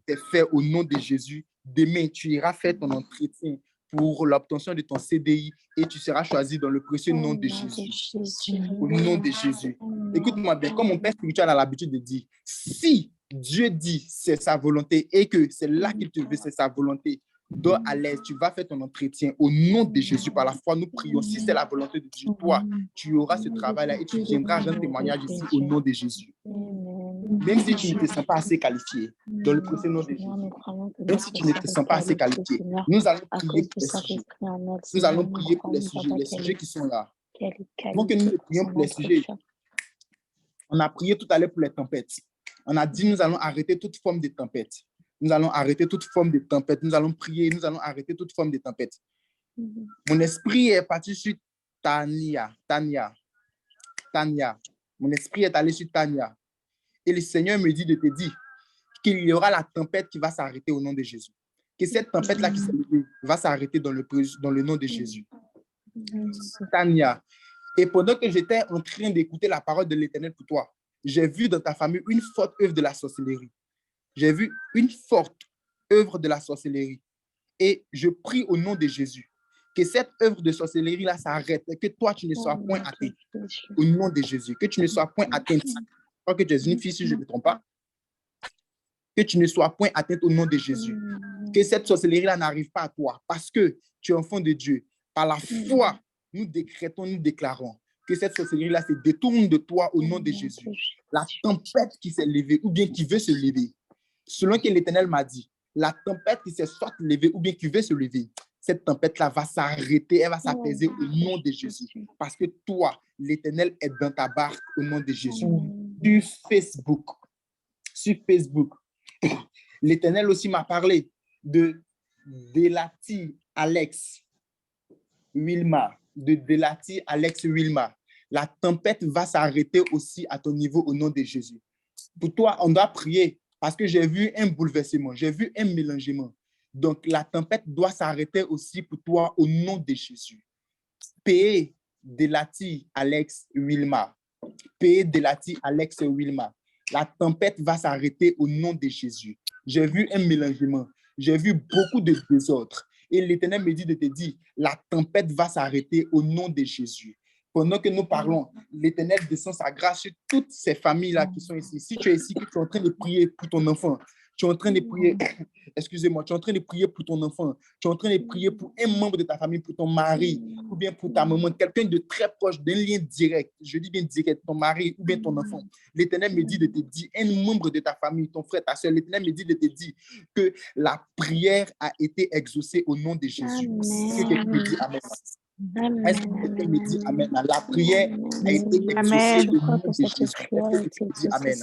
c'est fait au nom de Jésus. Demain, tu iras faire ton entretien pour l'obtention de ton CDI et tu seras choisi dans le précieux nom de Jésus. Au nom de Jésus. Écoute-moi bien, comme mon père spirituel a l'habitude de dire, si Dieu dit c'est sa volonté et que c'est là qu'il te veut, c'est sa volonté, dors à l'aise, tu vas faire ton entretien au nom de Jésus. Par la foi, nous prions. Si c'est la volonté de Dieu, toi, tu auras ce travail-là et tu viendras rendre témoignage ici au nom de Jésus. Même si tu ne te sens pas assez qualifié, dans le précieux nom de Jésus, même si tu ne te sens pas assez qualifié, nous allons prier pour les sujets. Nous allons prier pour les sujets qui sont là. Donc, nous prions pour les sujets. On a prié tout à l'heure pour les tempêtes. On a dit, nous allons arrêter toute forme de tempête. Nous allons arrêter toute forme de tempête. Nous allons prier, nous allons arrêter toute forme de tempête. Mon esprit est parti sur Tania. Mon esprit est allé sur Tania. Et le Seigneur me dit de te dire qu'il y aura la tempête qui va s'arrêter au nom de Jésus. Que cette tempête-là qui s'est levée va s'arrêter dans le nom de Jésus. Tania. Et pendant que j'étais en train d'écouter la parole de l'Éternel pour toi, j'ai vu dans ta famille une forte œuvre de la sorcellerie. J'ai vu une forte œuvre de la sorcellerie. Et je prie au nom de Jésus que cette œuvre de sorcellerie-là s'arrête et que toi, tu ne sois point atteint. Au nom de Jésus, que tu ne sois point atteinte. Je crois que tu es une fille, si je ne me trompe pas. Que tu ne sois point atteinte au nom de Jésus. Que cette sorcellerie-là n'arrive pas à toi parce que tu es enfant de Dieu. Par la foi, nous décrétons, nous déclarons que cette sorcellerie-là se détourne de toi au nom de Jésus. La tempête qui s'est levée ou bien qui veut se lever, selon que l'Éternel m'a dit, la tempête qui s'est soit levée ou bien qui veut se lever, cette tempête-là va s'arrêter, elle va s'apaiser au nom de Jésus. Parce que toi, l'Éternel est dans ta barque au nom de Jésus. Sur Facebook, l'Éternel aussi m'a parlé de Delati Alex Wilma. La tempête va s'arrêter aussi à ton niveau au nom de Jésus. Pour toi, on doit prier parce que j'ai vu un bouleversement, j'ai vu un mélangement. Donc, la tempête doit s'arrêter aussi pour toi au nom de Jésus. P. Delati Alex Wilma. La tempête va s'arrêter au nom de Jésus. J'ai vu un mélangement. J'ai vu beaucoup de désordre. Et l'Éternel me dit de te dire, la tempête va s'arrêter au nom de Jésus. Pendant que nous parlons, l'Éternel descend sa grâce sur toutes ces familles-là qui sont ici. Si tu es ici, que tu es en train de prier pour ton enfant, tu es en train de prier, excusez-moi, tu es en train de prier pour ton enfant, tu es en train de prier pour un membre de ta famille, pour ton mari, ou bien pour ta maman, quelqu'un de très proche, d'un lien direct, je dis bien direct, ton mari ou bien ton enfant. L'Éternel me dit de te dire, un membre de ta famille, ton frère, ta soeur, l'Éternel me dit de te dire que la prière a été exaucée au nom de Jésus. C'est ce que tu me dis, amen. Est-ce que quelqu'un me dit Amen? La prière a été exaucée Amen. au nom de Jésus. Est-ce que tu peux dire Amen?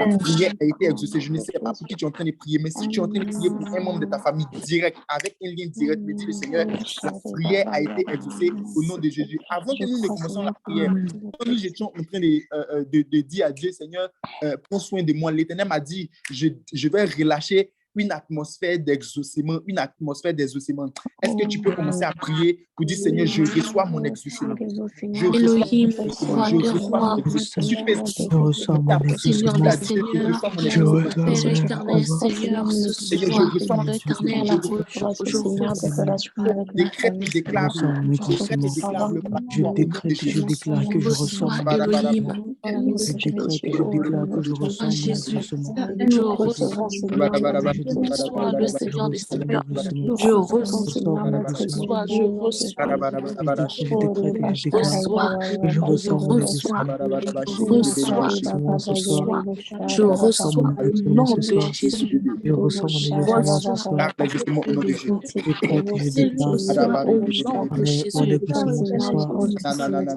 La prière a été exaucée. Je ne sais pas pour qui tu es en train de prier, mais si tu es en train de prier pour un membre de ta famille direct, avec un lien direct, me dit le Seigneur, la prière a été exaucée au nom de Jésus. Avant que nous ne commencions la prière, quand nous étions en train de dire à Dieu, Seigneur, prends soin de moi, l'Éternel m'a dit, je vais relâcher une atmosphère d'exaucement, une atmosphère d'exaucement. Est-ce que tu peux commencer à prier pour dire, Seigneur, je reçois mon exaucement. Je reçois Elohim, mon exaucement. roi Je des reçois rois, mon exaucement. Si tu fais Je reçois mon Seigneur exaucement. des je seigneurs, reçois mon Je exaucement. reçois Père mon éternel, exaucement. Seigneur, ce Seigneur, je soir, reçois mon Père éternel, exaucement. je reçois Décrète et Je déclare. reçois mon Décrète et exaucement. déclare le Je bâtiment au nom de décrète et je Jésus. déclare que je reçois reçois mon Elohim, exaucement. Je décrète et je déclare que je reçois mon Jésus, exaucement. je Je reçois, décrète et je déclare que reçois le je Seigneur des reçois mon seigneurs, exaucement. je Je reçois mon exaucement. reçois, je reçois, Je décrète et je déclare reçois, que je reçois mon reçois, exaucement. Je décrète mon reçois, exaucement ce soir. reçois, je Je reçois reçois mon au exaucement nom ce de soir. Jésus, Je reçois mon exaucement ce reçois, soir. L'exaucement au nom de Jésus. Je décrète et je déclare reçois au nom de mon Jésus, exaucement ce soir. nom de Amen.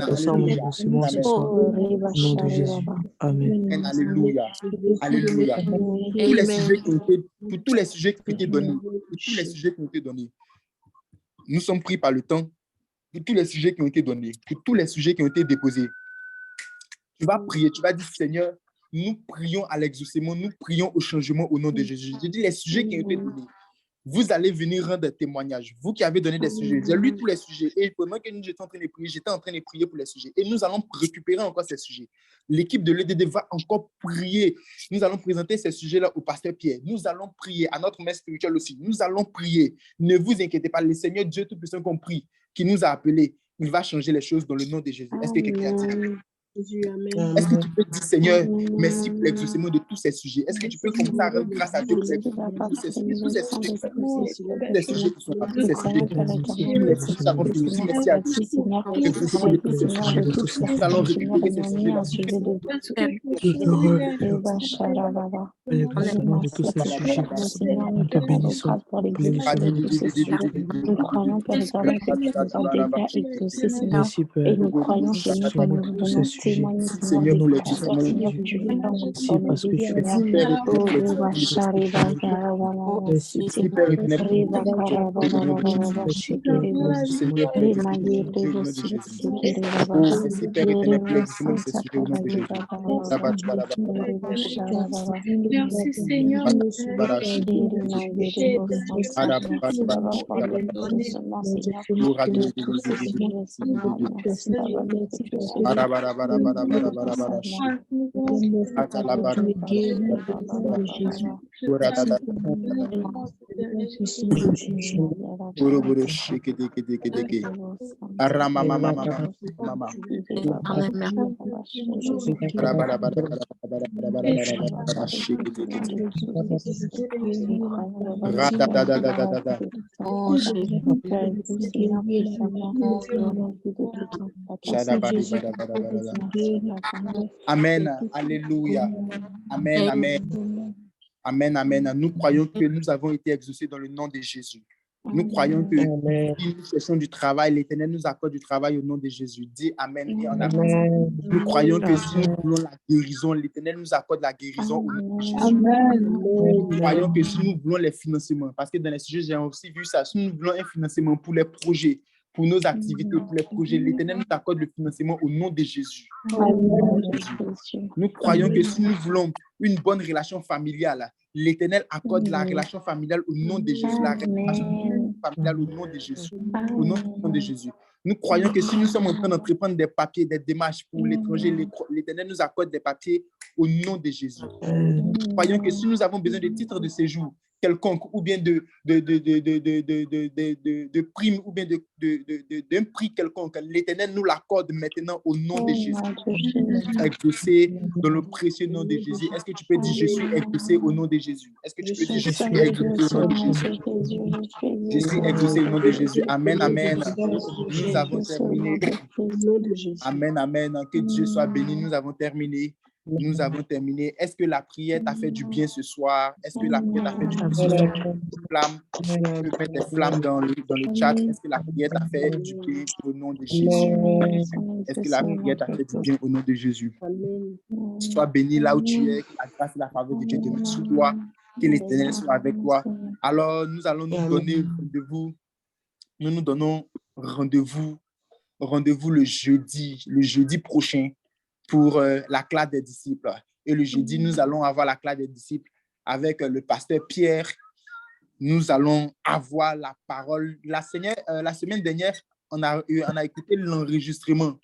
Je reçois mon Alléluia. exaucement ce Amen. soir. oh, Au nom de Jésus. Amen. Amen. Alléluia. Alléluia. Pour tous les amen. sujets qui ont été, pour tous les sujets qui ont été donnés, pour tous les sujets qui ont été donnés, nous sommes pris par le temps. Pour tous les sujets qui ont été donnés, pour tous les sujets qui ont été déposés, tu vas prier, tu vas dire, Seigneur, nous prions à l'exaucement, nous prions au changement au nom de Jésus. Je dis les sujets qui ont été donnés. Vous allez venir rendre des témoignages. Vous qui avez donné des sujets, j'ai lu tous les sujets. Et pendant que nous étions en train de prier, j'étais en train de prier pour les sujets. Et nous allons récupérer encore ces sujets. L'équipe de l'EDD va encore prier. Nous allons présenter ces sujets-là au pasteur Pierre. Nous allons prier à notre mère spirituelle aussi. Nous allons prier. Ne vous inquiétez pas. Le Seigneur Dieu Tout-Puissant qu'on prie, qui nous a appelés, il va changer les choses dans le nom de Jésus. Est-ce que quelqu'un a dit amen? Est-ce que tu peux dire, Seigneur, merci pour l'exaucement de tous ces sujets? Est-ce que tu peux commencer à rendre grâce à Dieu pour l'exaucement de tous ces sujets? Tous ces sujets qui sont là, tous ces sujets qui sont là, tous les sujets qui avons fini. Merci à Dieu. L'exaucement de tous ces sujets. Nous allons récupérer ces sujets-là. L'exaucement de tous ces sujets. Nous te bénissons pour l'exaucement de tous ces sujets. Nous croyons, Père éternel, que tu nous as déjà exaucés, Seigneur. Merci, Père. Et nous croyons que nous Seigneur, venons tous ces sujets. témoigner, Seigneur, Seigneur, de pour ta l'exaucement grandeur, de Seigneur, Dieu. que tu viens dans Merci parce que tu es Merci, bon. Père Oh, éternel, pour Reba l'exaucement. Shariba Merci, Merci, Père éternel, pour Reba l'exaucement. Karaba Shikiri, Seigneur, pour Rema l'exaucement de Dieu au nom de Jésus. Sikiri, Oh, merci, Père éternel, pour Rema l'exaucement de ces Santa sujets au nom de Jésus. Reba Sharaba, Merci Seigneur, Rema Yerebo Santa, merci d'avoir pour l'exaucement, Seigneur, de tous ces sujets, Seigneur, merci d'avoir dit que tu es Oh, Jésus. Amen. Alléluia. Amen. Amen. Amen. Amen. Nous croyons que nous avons été exaucés dans le nom de Jésus. Nous croyons que si nous cherchons du travail, l'Éternel nous accorde du travail au nom de Jésus. Dis Amen et en avant. Nous croyons que si nous voulons la guérison, l'Éternel nous accorde la guérison au nom de Jésus. Nous croyons que si nous voulons les financements, parce que dans les sujets, j'ai aussi vu ça, si nous voulons un financement pour les projets, pour nos activités, pour les projets, l'Éternel nous accorde le financement au nom de Jésus. Nous croyons que si nous voulons une bonne relation familiale, l'Éternel accorde la relation familiale au nom de Jésus. La relation familiale au nom de Jésus. Au nom de Jésus. Nous croyons que si nous sommes en train d'entreprendre des papiers, des démarches pour l'étranger, l'Éternel nous accorde des papiers au nom de Jésus. Nous croyons que si nous avons besoin de titres de séjour quelconque ou bien de primes ou bien d'un prix quelconque, l'Éternel nous l'accorde maintenant au nom de Jésus. Exaucé dans le précieux nom de Jésus. Est-ce que tu peux dire je suis exaucé au nom de Jésus? Est-ce que tu peux dire je suis exaucé au nom de Jésus? Je suis exaucé au nom de Jésus. Amen, amen. Nous avons terminé. Amen, amen. Que Dieu soit béni. Nous avons terminé. Nous avons terminé. Est-ce que la prière t'a fait du bien ce soir? Est-ce que la prière t'a fait du bien ce soir? Flamme, tu peux mettre des flammes dans le chat. Est-ce que la prière t'a fait du bien au nom de Jésus? Est-ce que la prière t'a fait du bien au nom de Jésus? Sois béni là où tu es, que la grâce et la faveur de Dieu te mettent sur toi, que l'Éternel soit avec toi. Alors, nous allons nous donner rendez-vous. Nous nous donnons rendez-vous le jeudi prochain pour la classe des disciples. Et le jeudi, nous allons avoir la classe des disciples avec le pasteur Pierre. Nous allons avoir la parole. La semaine dernière, on a écouté l'enregistrement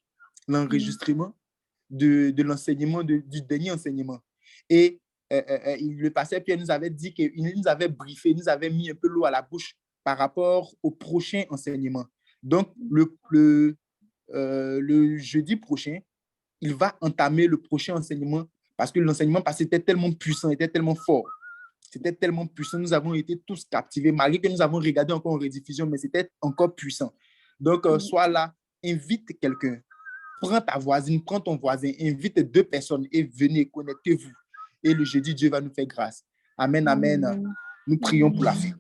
de l'enseignement, du dernier enseignement. Et le pasteur Pierre nous avait dit qu'il nous avait briefé, nous avait mis un peu l'eau à la bouche par rapport au prochain enseignement. Donc, le jeudi prochain, il va entamer le prochain enseignement parce que l'enseignement passé était tellement puissant, était tellement fort. C'était tellement puissant. Nous avons été tous captivés, malgré que nous avons regardé encore en rediffusion, mais c'était encore puissant. Donc, sois là, invite quelqu'un. Prends ta voisine, prends ton voisin, invite 2 personnes et venez, connectez-vous. Et le jeudi, Dieu va nous faire grâce. Amen, amen. Nous prions pour la fin.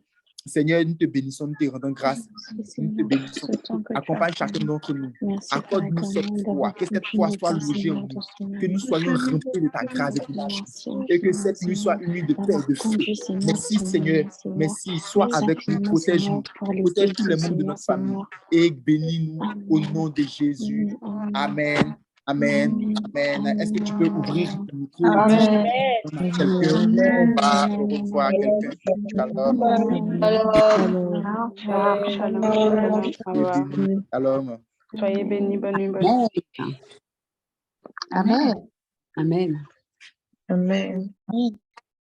Seigneur, nous te bénissons, nous te rendons grâce. Nous te bénissons. Accompagne chacun d'entre nous. Accorde-nous cette foi, que cette foi soit logée en nous, que nous soyons remplis de ta grâce et de ta chance, et que cette nuit soit une nuit de paix et de feu. Merci Seigneur, merci. Sois avec nous, protège-nous, protège tous les membres de notre famille et bénis-nous au nom de Jésus. Amen. Amen. Amen. Est-ce que tu peux ouvrir le micro? Amen. Quelqu'un va revoir quelqu'un. Shalom. Soyez bénis, bonne nuit. Amen. Amen. Amen.